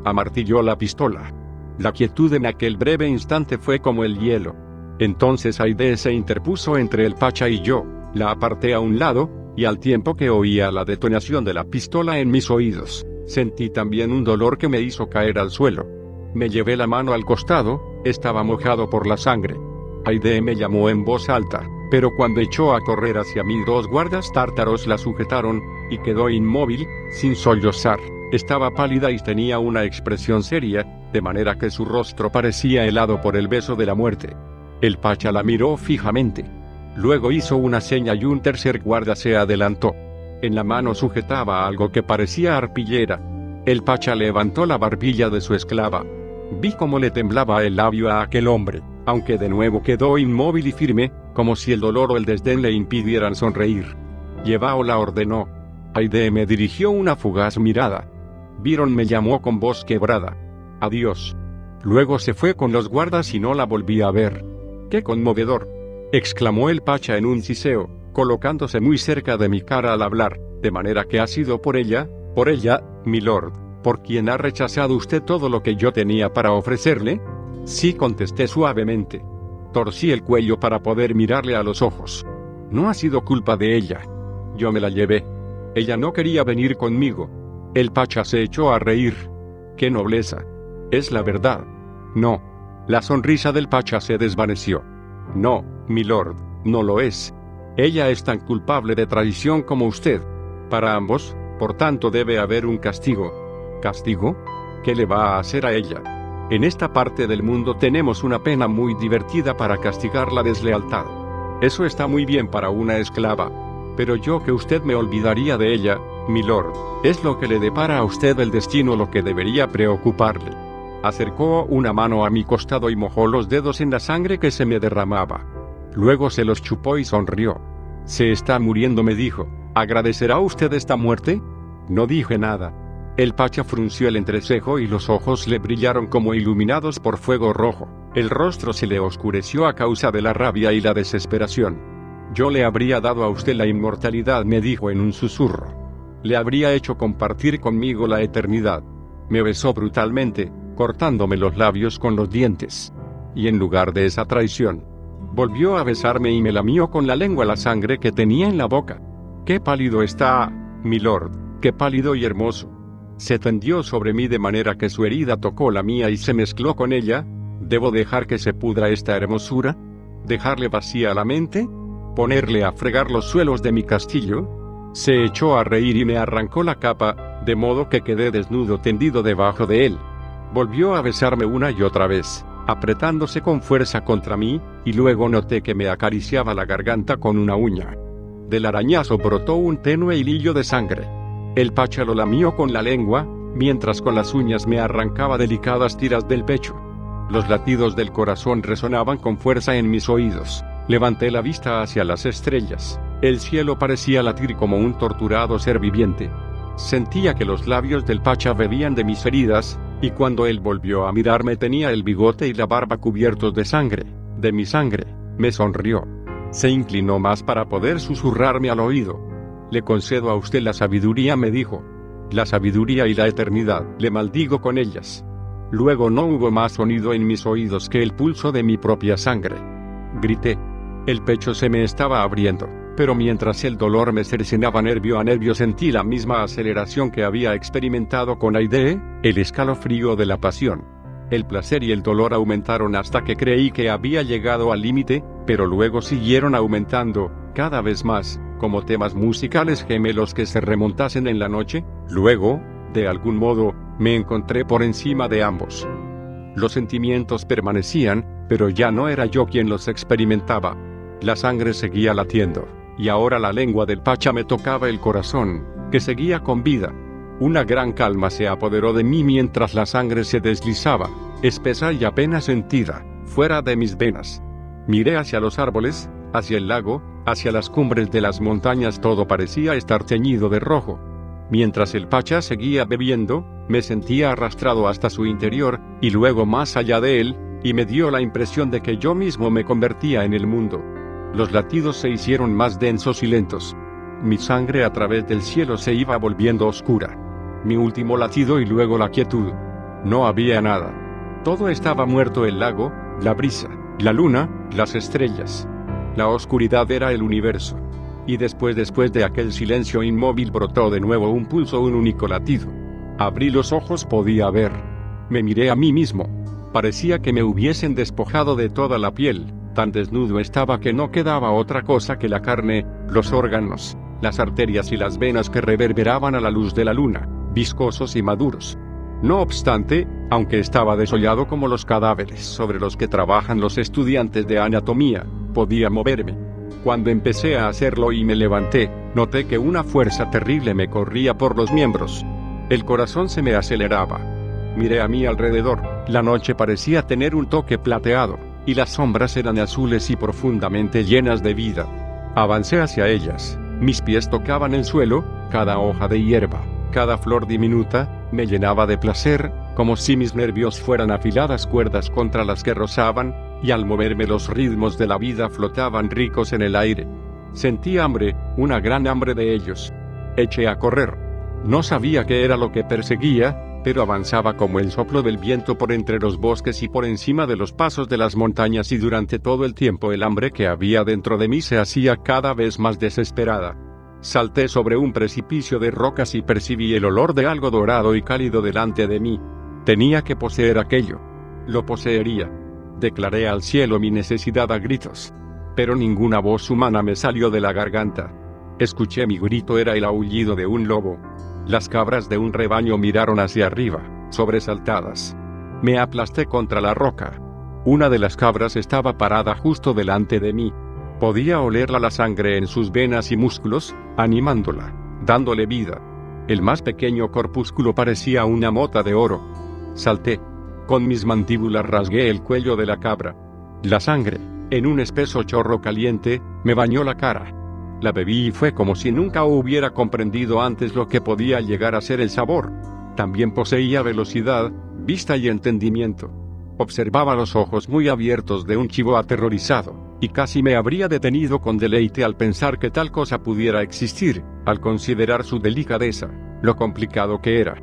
Amartilló la pistola. La quietud en aquel breve instante fue como el hielo. Entonces Aide se interpuso entre el Pacha y yo, la aparté a un lado, y al tiempo que oía la detonación de la pistola en mis oídos, sentí también un dolor que me hizo caer al suelo. Me llevé la mano al costado, estaba mojado por la sangre. Aide me llamó en voz alta, pero cuando echó a correr hacia mí, dos guardas tártaros la sujetaron, y quedó inmóvil, sin sollozar. Estaba pálida y tenía una expresión seria, de manera que su rostro parecía helado por el beso de la muerte. El Pacha la miró fijamente. Luego hizo una seña y un tercer guarda se adelantó. En la mano sujetaba algo que parecía arpillera. El Pacha levantó la barbilla de su esclava. Vi cómo le temblaba el labio a aquel hombre, aunque de nuevo quedó inmóvil y firme, como si el dolor o el desdén le impidieran sonreír. Yevao la ordenó. Aide me dirigió una fugaz mirada. Byron me llamó con voz quebrada. Adiós. Luego se fue con los guardas y no la volví a ver. ¡Qué conmovedor!, exclamó el Pacha en un siseo, colocándose muy cerca de mi cara al hablar, de manera que ha sido por ella, milord, por quien ha rechazado usted todo lo que yo tenía para ofrecerle. Sí, contesté suavemente. Torcí el cuello para poder mirarle a los ojos. No ha sido culpa de ella. Yo me la llevé. Ella no quería venir conmigo. El Pacha se echó a reír. ¡Qué nobleza! Es la verdad. No. La sonrisa del Pacha se desvaneció. No, milord, no lo es. Ella es tan culpable de traición como usted. Para ambos, por tanto, debe haber un castigo. ¿Castigo? ¿Qué le va a hacer a ella? En esta parte del mundo tenemos una pena muy divertida para castigar la deslealtad. Eso está muy bien para una esclava. Pero yo que usted me olvidaría de ella, milord, es lo que le depara a usted el destino lo que debería preocuparle. Acercó una mano a mi costado y mojó los dedos en la sangre que se me derramaba. Luego se los chupó y sonrió. Se está muriendo, me dijo. ¿Agradecerá usted esta muerte? No dije nada. El Pacha frunció el entrecejo y los ojos le brillaron como iluminados por fuego rojo. El rostro se le oscureció a causa de la rabia y la desesperación. Yo le habría dado a usted la inmortalidad, me dijo en un susurro. Le habría hecho compartir conmigo la eternidad. Me besó brutalmente, cortándome los labios con los dientes. Y en lugar de esa traición, volvió a besarme y me lamió con la lengua la sangre que tenía en la boca. ¡Qué pálido está, milord! ¡Qué pálido y hermoso! Se tendió sobre mí de manera que su herida tocó la mía y se mezcló con ella. ¿Debo dejar que se pudra esta hermosura? ¿Dejarle vacía la mente? ¿Ponerle a fregar los suelos de mi castillo? Se echó a reír y me arrancó la capa, de modo que quedé desnudo tendido debajo de él. Volvió a besarme una y otra vez, apretándose con fuerza contra mí, y luego noté que me acariciaba la garganta con una uña. Del arañazo brotó un tenue hilillo de sangre. El Pacha lo lamió con la lengua, mientras con las uñas me arrancaba delicadas tiras del pecho. Los latidos del corazón resonaban con fuerza en mis oídos. Levanté la vista hacia las estrellas. El cielo parecía latir como un torturado ser viviente. Sentía que los labios del Pacha bebían de mis heridas, y cuando él volvió a mirarme tenía el bigote y la barba cubiertos de sangre, de mi sangre. Me sonrió. Se inclinó más para poder susurrarme al oído. Le concedo a usted la sabiduría, me dijo. La sabiduría y la eternidad, le maldigo con ellas. Luego no hubo más sonido en mis oídos que el pulso de mi propia sangre. Grité. El pecho se me estaba abriendo, pero mientras el dolor me cercenaba nervio a nervio sentí la misma aceleración que había experimentado con Aide, el escalofrío de la pasión. El placer y el dolor aumentaron hasta que creí que había llegado al límite, pero luego siguieron aumentando, cada vez más, como temas musicales gemelos que se remontasen en la noche. Luego, de algún modo, me encontré por encima de ambos. Los sentimientos permanecían, pero ya no era yo quien los experimentaba. La sangre seguía latiendo, y ahora la lengua del Pacha me tocaba el corazón, que seguía con vida. Una gran calma se apoderó de mí mientras la sangre se deslizaba, espesa y apenas sentida, fuera de mis venas. Miré hacia los árboles, hacia el lago, hacia las cumbres de las montañas. Todo parecía estar teñido de rojo. Mientras el Pacha seguía bebiendo, me sentía arrastrado hasta su interior, y luego más allá de él, y me dio la impresión de que yo mismo me convertía en el mundo. Los latidos se hicieron más densos y lentos. Mi sangre a través del cielo se iba volviendo oscura. Mi último latido y luego la quietud. No había nada. Todo estaba muerto: el lago, la brisa, la luna, las estrellas. La oscuridad era el universo. Y después de aquel silencio inmóvil brotó de nuevo un pulso, un único latido. Abrí los ojos, podía ver. Me miré a mí mismo. Parecía que me hubiesen despojado de toda la piel. Tan desnudo estaba que no quedaba otra cosa que la carne, los órganos, las arterias y las venas que reverberaban a la luz de la luna. viscosos y maduros. No obstante, aunque estaba desollado como los cadáveres sobre los que trabajan los estudiantes de anatomía, podía moverme. Cuando empecé a hacerlo y me levanté, noté que una fuerza terrible me corría por los miembros. El corazón se me aceleraba. Miré a mi alrededor, la noche parecía tener un toque plateado, y las sombras eran azules y profundamente llenas de vida. Avancé hacia ellas, mis pies tocaban el suelo, cada hoja de hierba, cada flor diminuta, me llenaba de placer, como si mis nervios fueran afiladas cuerdas contra las que rozaban, y al moverme los ritmos de la vida flotaban ricos en el aire. Sentí hambre, una gran hambre de ellos. Eché a correr. No sabía qué era lo que perseguía, pero avanzaba como el soplo del viento por entre los bosques y por encima de los pasos de las montañas, y durante todo el tiempo el hambre que había dentro de mí se hacía cada vez más desesperada. Salté sobre un precipicio de rocas y percibí el olor de algo dorado y cálido delante de mí. Tenía que poseer aquello. Lo poseería. Declaré al cielo mi necesidad a gritos. Pero ninguna voz humana me salió de la garganta. Escuché mi grito, era el aullido de un lobo. Las cabras de un rebaño miraron hacia arriba, sobresaltadas. Me aplasté contra la roca. Una de las cabras estaba parada justo delante de mí. Podía olerla, la sangre en sus venas y músculos, animándola, dándole vida. El más pequeño corpúsculo parecía una mota de oro. Salté. Con mis mandíbulas rasgué el cuello de la cabra. La sangre, en un espeso chorro caliente, me bañó la cara. La bebí y fue como si nunca hubiera comprendido antes lo que podía llegar a ser el sabor. También poseía velocidad, vista y entendimiento. Observaba los ojos muy abiertos de un chivo aterrorizado, y casi me habría detenido con deleite al pensar que tal cosa pudiera existir, al considerar su delicadeza, lo complicado que era.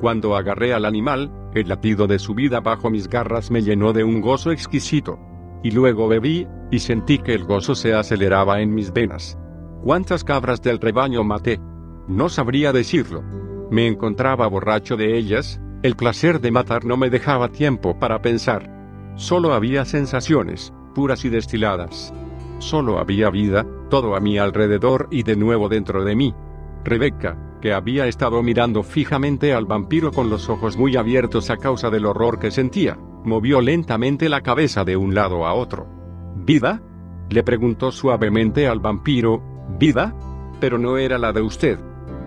Cuando agarré al animal, el latido de su vida bajo mis garras me llenó de un gozo exquisito. Y luego bebí, y sentí que el gozo se aceleraba en mis venas. ¿Cuántas cabras del rebaño maté? No sabría decirlo. Me encontraba borracho de ellas, el placer de matar no me dejaba tiempo para pensar. Solo había sensaciones, puras y destiladas. Solo había vida, todo a mi alrededor y de nuevo dentro de mí. Rebecca, que había estado mirando fijamente al vampiro con los ojos muy abiertos a causa del horror que sentía, movió lentamente la cabeza de un lado a otro. ¿Vida?, le preguntó suavemente al vampiro. ¿Vida? Pero no era la de usted.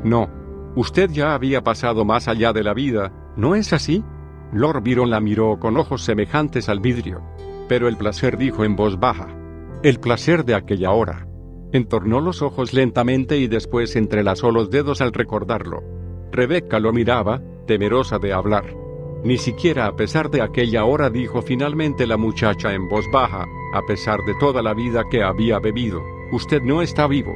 No. Usted ya había pasado más allá de la vida, ¿no es así? Lord Byron la miró con ojos semejantes al vidrio. Pero el placer, dijo en voz baja. El placer de aquella hora. Entornó los ojos lentamente y después entrelazó los dedos al recordarlo. Rebecca lo miraba, temerosa de hablar. Ni siquiera a pesar de aquella hora, dijo finalmente la muchacha en voz baja, a pesar de toda la vida que había bebido, usted no está vivo.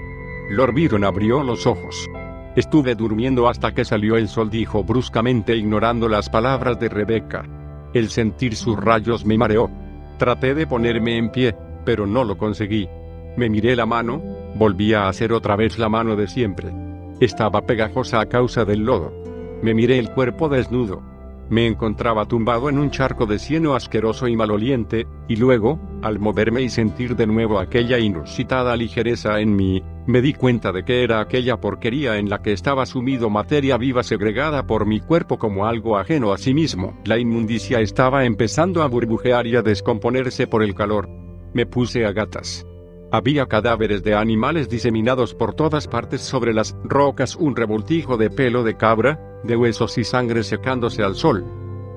Lord Byron abrió los ojos. Estuve durmiendo hasta que salió el sol, dijo bruscamente, ignorando las palabras de Rebecca. El sentir sus rayos me mareó. Traté de ponerme en pie, pero no lo conseguí. Me miré la mano, volví a hacer otra vez la mano de siempre. Estaba pegajosa a causa del lodo. Me miré el cuerpo desnudo. Me encontraba tumbado en un charco de cieno asqueroso y maloliente, y luego, al moverme y sentir de nuevo aquella inusitada ligereza en mí, me di cuenta de que era aquella porquería en la que estaba sumido, materia viva segregada por mi cuerpo como algo ajeno a sí mismo. La inmundicia estaba empezando a burbujear y a descomponerse por el calor. Me puse a gatas. Había cadáveres de animales diseminados por todas partes sobre las rocas, un revoltijo de pelo de cabra, de huesos y sangre secándose al sol.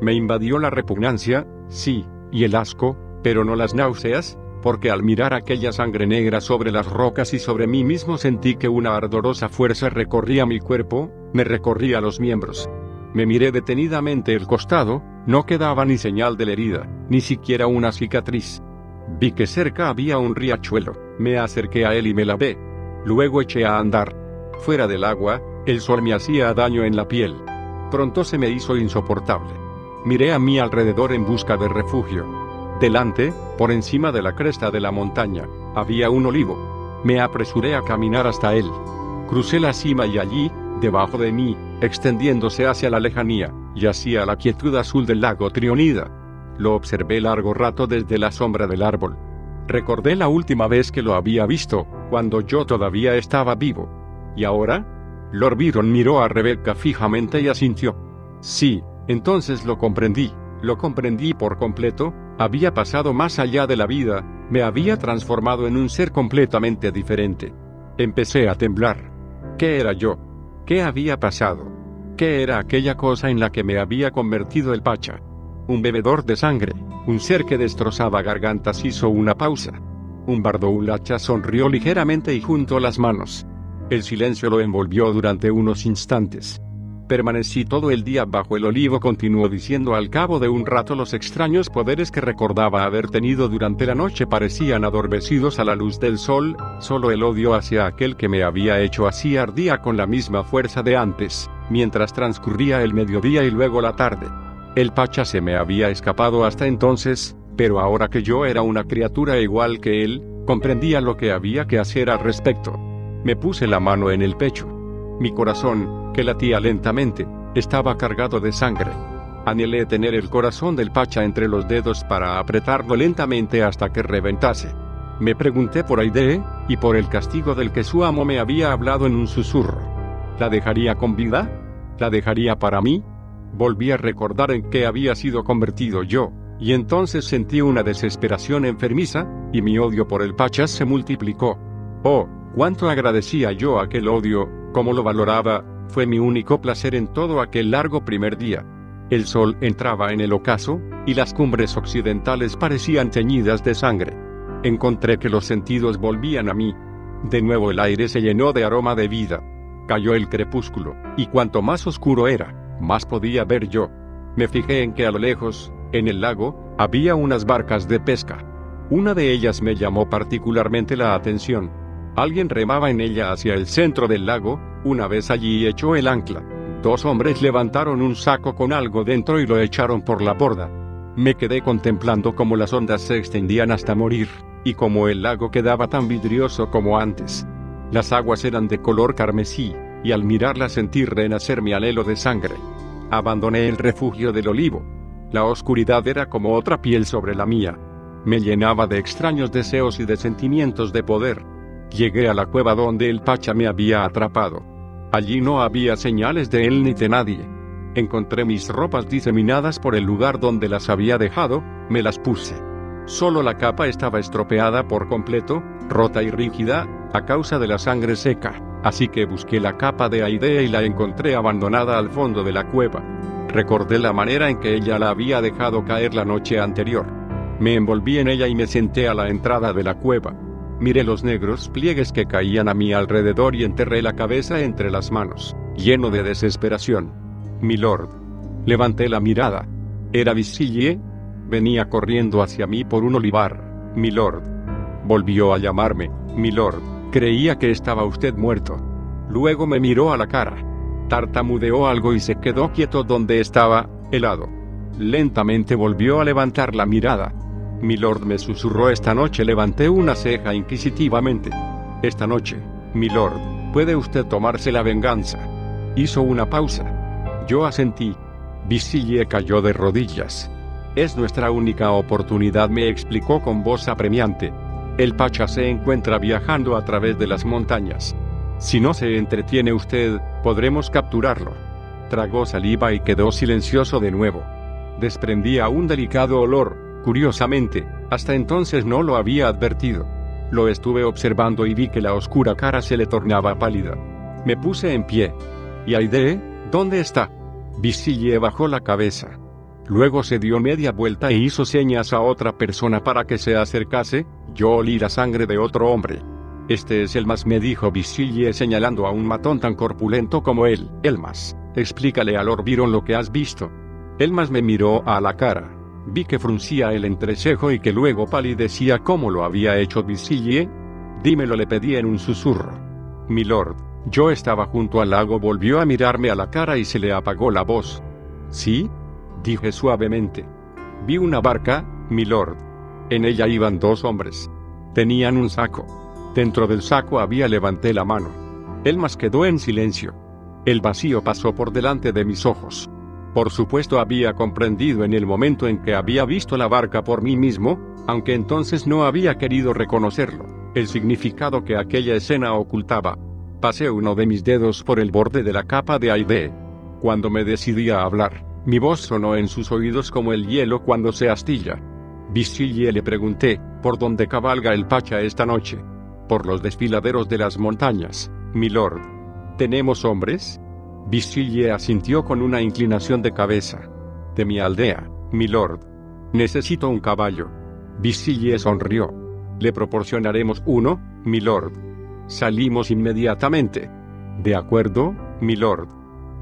Me invadió la repugnancia, sí, y el asco, pero no las náuseas, porque al mirar aquella sangre negra sobre las rocas y sobre mí mismo sentí que una ardorosa fuerza recorría mi cuerpo, me recorría los miembros. Me miré detenidamente el costado, no quedaba ni señal de la herida, ni siquiera una cicatriz. Vi que cerca había un riachuelo, me acerqué a él y me lavé. Luego eché a andar. Fuera del agua, el sol me hacía daño en la piel. Pronto se me hizo insoportable. Miré a mi alrededor en busca de refugio. Delante, por encima de la cresta de la montaña, había un olivo. Me apresuré a caminar hasta él. Crucé la cima y allí, debajo de mí, extendiéndose hacia la lejanía, yacía la quietud azul del lago Trionida. Lo observé largo rato desde la sombra del árbol. Recordé la última vez que lo había visto, cuando yo todavía estaba vivo. ¿Y ahora? Lord Byron miró a Rebecca fijamente y asintió. Sí, entonces lo comprendí por completo. Había pasado más allá de la vida, me había transformado en un ser completamente diferente. Empecé a temblar. ¿Qué era yo? ¿Qué había pasado? ¿Qué era aquella cosa en la que me había convertido el Pacha? Un bebedor de sangre, un ser que destrozaba gargantas. Hizo una pausa. Un Bardoulacha sonrió ligeramente y juntó las manos. El silencio lo envolvió durante unos instantes. Permanecí todo el día bajo el olivo, continuó diciendo. Al cabo de un rato los extraños poderes que recordaba haber tenido durante la noche parecían adormecidos a la luz del sol. Solo el odio hacia aquel que me había hecho así ardía con la misma fuerza de antes, mientras transcurría el mediodía y luego la tarde. El Pacha se me había escapado hasta entonces, pero ahora que yo era una criatura igual que él, comprendía lo que había que hacer al respecto. Me puse la mano en el pecho. Mi corazón, que latía lentamente, estaba cargado de sangre. Anhelé tener el corazón del Pacha entre los dedos para apretarlo lentamente hasta que reventase. Me pregunté por Aide, y por el castigo del que su amo me había hablado en un susurro. ¿La dejaría con vida? ¿La dejaría para mí? Volví a recordar en qué había sido convertido yo, y entonces sentí una desesperación enfermiza, y mi odio por el Pacha se multiplicó. Oh, cuánto agradecía yo aquel odio, cómo lo valoraba. Fue mi único placer en todo aquel largo primer día. El sol entraba en el ocaso, y las cumbres occidentales parecían teñidas de sangre. Encontré que los sentidos volvían a mí. De nuevo el aire se llenó de aroma de vida. Cayó el crepúsculo, y cuanto más oscuro era, más podía ver yo. Me fijé en que a lo lejos, en el lago, había unas barcas de pesca. Una de ellas me llamó particularmente la atención. Alguien remaba en ella hacia el centro del lago. Una vez allí echó el ancla. 2 hombres levantaron un saco con algo dentro y lo echaron por la borda. Me quedé contemplando cómo las ondas se extendían hasta morir, y cómo el lago quedaba tan vidrioso como antes. Las aguas eran de color carmesí, y al mirarlas sentí renacer mi anhelo de sangre. Abandoné el refugio del olivo. La oscuridad era como otra piel sobre la mía. Me llenaba de extraños deseos y de sentimientos de poder. Llegué a la cueva donde el Pacha me había atrapado. Allí no había señales de él ni de nadie. Encontré mis ropas diseminadas por el lugar donde las había dejado, me las puse. Solo la capa estaba estropeada por completo, rota y rígida, a causa de la sangre seca, así que busqué la capa de Aide y la encontré abandonada al fondo de la cueva. Recordé la manera en que ella la había dejado caer la noche anterior. Me envolví en ella y me senté a la entrada de la cueva. Miré los negros pliegues que caían a mi alrededor y enterré la cabeza entre las manos, lleno de desesperación. «Milord». Levanté la mirada. Era Visillie. Venía corriendo hacia mí por un olivar. «Milord». Volvió a llamarme. «Milord, creía que estaba usted muerto». Luego me miró a la cara. Tartamudeó algo y se quedó quieto donde estaba, helado. Lentamente volvió a levantar la mirada. «Milord», me susurró. Esta noche levanté una ceja inquisitivamente. «Esta noche, milord, puede usted tomarse la venganza». Hizo una pausa. Yo asentí. Visillie cayó de rodillas. «Es nuestra única oportunidad», me explicó con voz apremiante. «El Pacha se encuentra viajando a través de las montañas. Si no se entretiene usted, podremos capturarlo». Tragó saliva y quedó silencioso de nuevo. Desprendía un delicado olor. Curiosamente, hasta entonces no lo había advertido. Lo estuve observando y vi que la oscura cara se le tornaba pálida. Me puse en pie. «¿Y Aide? ¿Dónde está?» Visillie bajó la cabeza. Luego se dio media vuelta e hizo señas a otra persona para que se acercase. Yo olí la sangre de otro hombre. «Este es Elmas», me dijo Visillie señalando a un matón tan corpulento como él. «Elmas, explícale a Lord Byron lo que has visto». Elmas me miró a la cara. Vi que fruncía el entrecejo y que luego palidecía como lo había hecho Visillie. «Dímelo», le pedí en un susurro. «Milord, yo estaba junto al lago». Volvió a mirarme a la cara y se le apagó la voz. «¿Sí?», dije suavemente. «Vi una barca, milord. En ella iban 2 hombres. Tenían un saco. Dentro del saco había». Levanté la mano. Elmas quedó en silencio. El vacío pasó por delante de mis ojos. Por supuesto había comprendido en el momento en que había visto la barca por mí mismo, aunque entonces no había querido reconocerlo, el significado que aquella escena ocultaba. Pasé uno de mis dedos por el borde de la capa de Aide. Cuando me decidí a hablar, mi voz sonó en sus oídos como el hielo cuando se astilla. Visillie, le pregunté, ¿por dónde cabalga el Pacha esta noche? Por los desfiladeros de las montañas, milord. ¿Tenemos hombres? Visillie asintió con una inclinación de cabeza. De mi aldea, milord. Necesito un caballo. Visillie sonrió. Le proporcionaremos uno, milord. Salimos inmediatamente. De acuerdo, milord.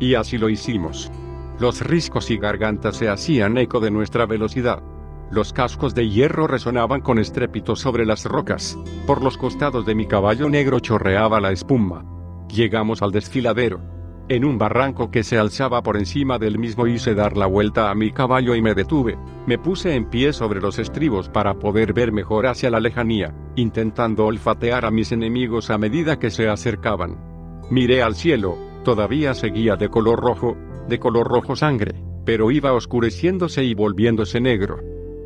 Y así lo hicimos. Los riscos y gargantas se hacían eco de nuestra velocidad. Los cascos de hierro resonaban con estrépito sobre las rocas. Por los costados de mi caballo negro chorreaba la espuma. Llegamos al desfiladero. En un barranco que se alzaba por encima del mismo hice dar la vuelta a mi caballo y me detuve. Me puse en pie sobre los estribos para poder ver mejor hacia la lejanía, intentando olfatear a mis enemigos a medida que se acercaban. Miré al cielo, todavía seguía de color rojo sangre, pero iba oscureciéndose y volviéndose negro.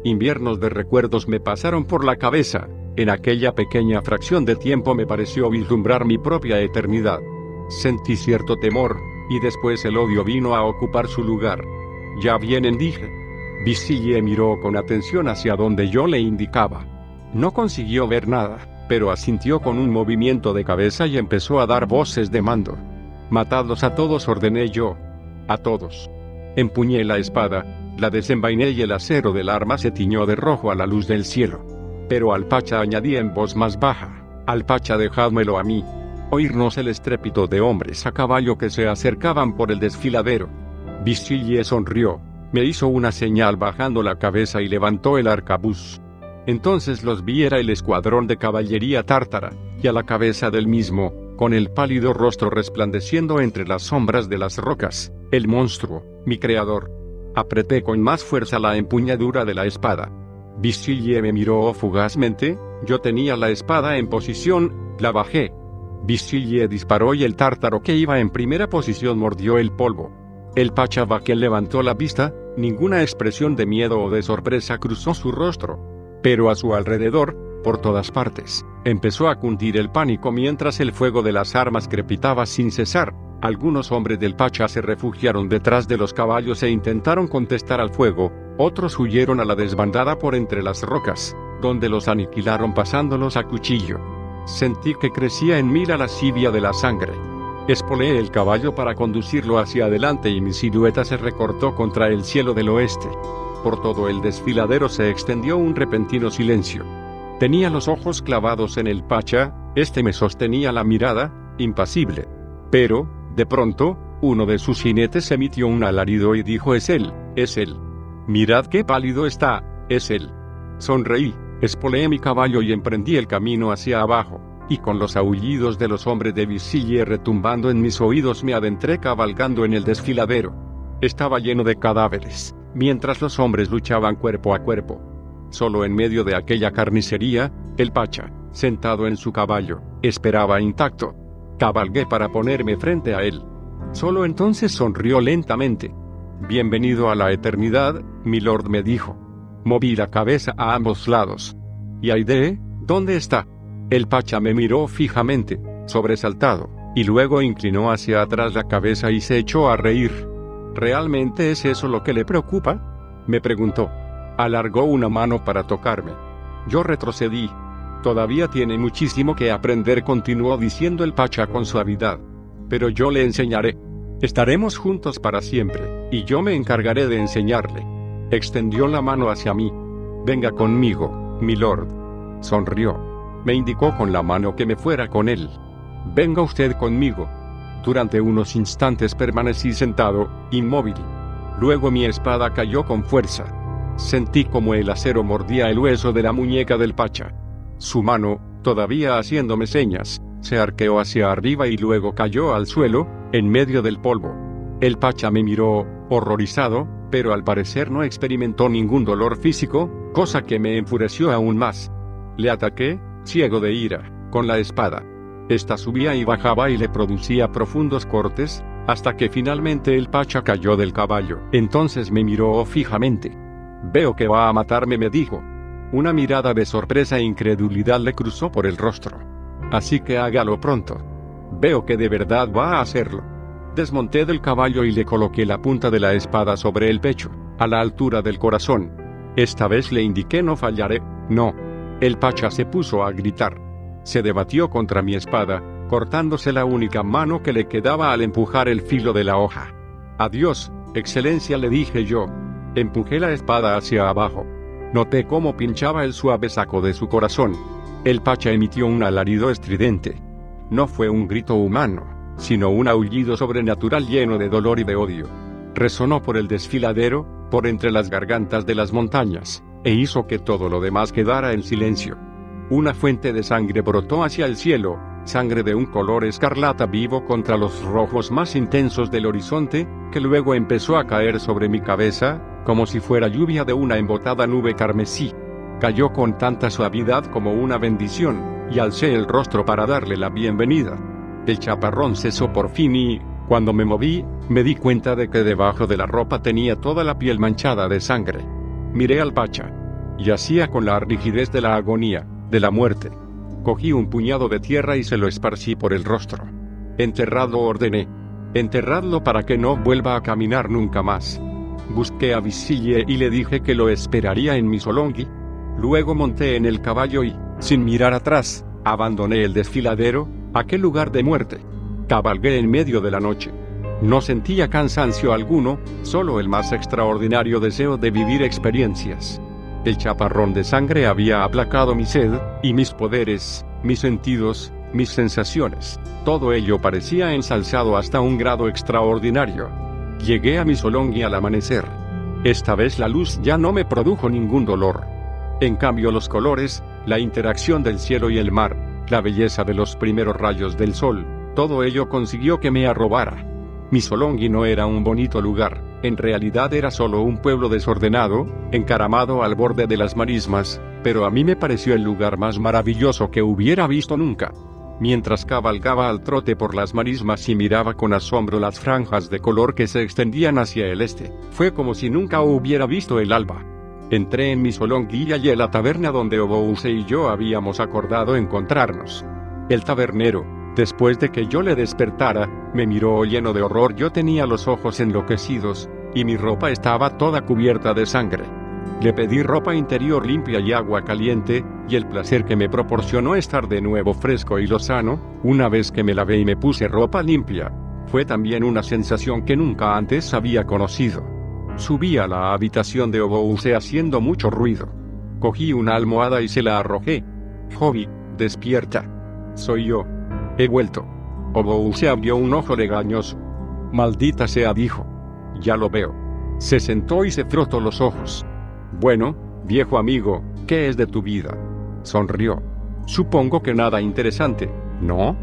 Inviernos de recuerdos me pasaron por la cabeza. En aquella pequeña fracción de tiempo me pareció vislumbrar mi propia eternidad. Sentí cierto temor, y después el odio vino a ocupar su lugar. Ya vienen, dije. Visillie miró con atención hacia donde yo le indicaba. No consiguió ver nada, pero asintió con un movimiento de cabeza y empezó a dar voces de mando. Matadlos a todos, ordené yo. A todos. Empuñé la espada, la desenvainé y el acero del arma se tiñó de rojo a la luz del cielo. Pero al Pacha añadí en voz más baja, al Pacha dejádmelo a mí. Oírnos el estrépito de hombres a caballo que se acercaban por el desfiladero. Visillie sonrió, me hizo una señal bajando la cabeza y levantó el arcabuz. Entonces los vi, era el escuadrón de caballería tártara, y a la cabeza del mismo, con el pálido rostro resplandeciendo entre las sombras de las rocas, el monstruo, mi creador. Apreté con más fuerza la empuñadura de la espada. Visillie me miró fugazmente, yo tenía la espada en posición, la bajé. Visillie disparó y el tártaro que iba en primera posición mordió el polvo. El Pacha Baquel levantó la vista, ninguna expresión de miedo o de sorpresa cruzó su rostro. Pero a su alrededor, por todas partes, empezó a cundir el pánico mientras el fuego de las armas crepitaba sin cesar. Algunos hombres del Pacha se refugiaron detrás de los caballos e intentaron contestar al fuego, otros huyeron a la desbandada por entre las rocas, donde los aniquilaron pasándolos a cuchillo. Sentí que crecía en mí la lascivia de la sangre. Espoleé el caballo para conducirlo hacia adelante y mi silueta se recortó contra el cielo del oeste. Por todo el desfiladero se extendió un repentino silencio. Tenía los ojos clavados en el Pacha, este me sostenía la mirada, impasible. Pero, de pronto, uno de sus jinetes emitió un alarido y dijo: «Es él, es él. Mirad qué pálido está, es él». Sonreí, espoleé mi caballo y emprendí el camino hacia abajo, y con los aullidos de los hombres de Visillie retumbando en mis oídos me adentré cabalgando en el desfiladero. Estaba lleno de cadáveres, mientras los hombres luchaban cuerpo a cuerpo. Solo en medio de aquella carnicería, el Pacha, sentado en su caballo, esperaba intacto. Cabalgué para ponerme frente a él. Solo entonces sonrió lentamente. «Bienvenido a la eternidad, milord», me dijo. Moví la cabeza a ambos lados. «¿Y Aide, dónde está?» El Pacha me miró fijamente, sobresaltado, y luego inclinó hacia atrás la cabeza y se echó a reír. «¿Realmente es eso lo que le preocupa?», me preguntó. Alargó una mano para tocarme. Yo retrocedí. «Todavía tiene muchísimo que aprender», continuó diciendo el Pacha con suavidad. «Pero yo le enseñaré. Estaremos juntos para siempre, y yo me encargaré de enseñarle». Extendió la mano hacia mí. «Venga conmigo, milord». Sonrió. Me indicó con la mano que me fuera con él. «Venga usted conmigo». Durante unos instantes permanecí sentado, inmóvil. Luego mi espada cayó con fuerza. Sentí como el acero mordía el hueso de la muñeca del Pacha. Su mano, todavía haciéndome señas, se arqueó hacia arriba y luego cayó al suelo, en medio del polvo. El Pacha me miró, horrorizado, pero al parecer no experimentó ningún dolor físico, cosa que me enfureció aún más. Le ataqué, ciego de ira, con la espada. Esta subía y bajaba y le producía profundos cortes, hasta que finalmente el Pacha cayó del caballo. Entonces me miró fijamente. «Veo que va a matarme», me dijo. Una mirada de sorpresa e incredulidad le cruzó por el rostro. «Así que hágalo pronto». Veo que de verdad va a hacerlo. Desmonté del caballo y le coloqué la punta de la espada sobre el pecho, a la altura del corazón. Esta vez le indiqué: no fallaré, no. El pacha se puso a gritar. Se debatió contra mi espada, cortándose la única mano que le quedaba al empujar el filo de la hoja. Adiós, excelencia, le dije yo. Empujé la espada hacia abajo. Noté cómo pinchaba el suave saco de su corazón. El pacha emitió un alarido estridente. No fue un grito humano, sino un aullido sobrenatural lleno de dolor y de odio. Resonó por el desfiladero, por entre las gargantas de las montañas, e hizo que todo lo demás quedara en silencio. Una fuente de sangre brotó hacia el cielo, sangre de un color escarlata vivo contra los rojos más intensos del horizonte, que luego empezó a caer sobre mi cabeza, como si fuera lluvia de una embotada nube carmesí. Cayó con tanta suavidad como una bendición, y alcé el rostro para darle la bienvenida. El chaparrón cesó por fin y, cuando me moví, me di cuenta de que debajo de la ropa tenía toda la piel manchada de sangre. Miré al pacha. Yacía con la rigidez de la agonía, de la muerte. Cogí un puñado de tierra y se lo esparcí por el rostro. Enterradlo, ordené. Enterradlo para que no vuelva a caminar nunca más. Busqué a Visille y le dije que lo esperaría en Missolonghi. Luego monté en el caballo y, sin mirar atrás, abandoné el desfiladero, aquel lugar de muerte. Cabalgué en medio de la noche. No sentía cansancio alguno, solo el más extraordinario deseo de vivir experiencias. El chaparrón de sangre había aplacado mi sed, y mis poderes, mis sentidos, mis sensaciones, todo ello parecía ensalzado hasta un grado extraordinario. Llegué a Missolonghi al amanecer. Esta vez la luz ya no me produjo ningún dolor. En cambio los colores, la interacción del cielo y el mar, la belleza de los primeros rayos del sol, todo ello consiguió que me arrobara. Missolonghi no era un bonito lugar, en realidad era solo un pueblo desordenado, encaramado al borde de las marismas, pero a mí me pareció el lugar más maravilloso que hubiera visto nunca. Mientras cabalgaba al trote por las marismas y miraba con asombro las franjas de color que se extendían hacia el este, fue como si nunca hubiera visto el alba. Entré en Missolonghi y hallé la taberna donde Obouse y yo habíamos acordado encontrarnos. El tabernero, después de que yo le despertara, me miró lleno de horror. Yo tenía los ojos enloquecidos, y mi ropa estaba toda cubierta de sangre. Le pedí ropa interior limpia y agua caliente, y el placer que me proporcionó estar de nuevo fresco y lozano, una vez que me lavé y me puse ropa limpia, fue también una sensación que nunca antes había conocido. Subí a la habitación de Obouse haciendo mucho ruido. Cogí una almohada y se la arrojé. Jovi, despierta. Soy yo. He vuelto. Obouse abrió un ojo legañoso. Maldita sea, dijo. Ya lo veo. Se sentó y se frotó los ojos. Bueno, viejo amigo, ¿qué es de tu vida? Sonrió. Supongo que nada interesante, ¿no?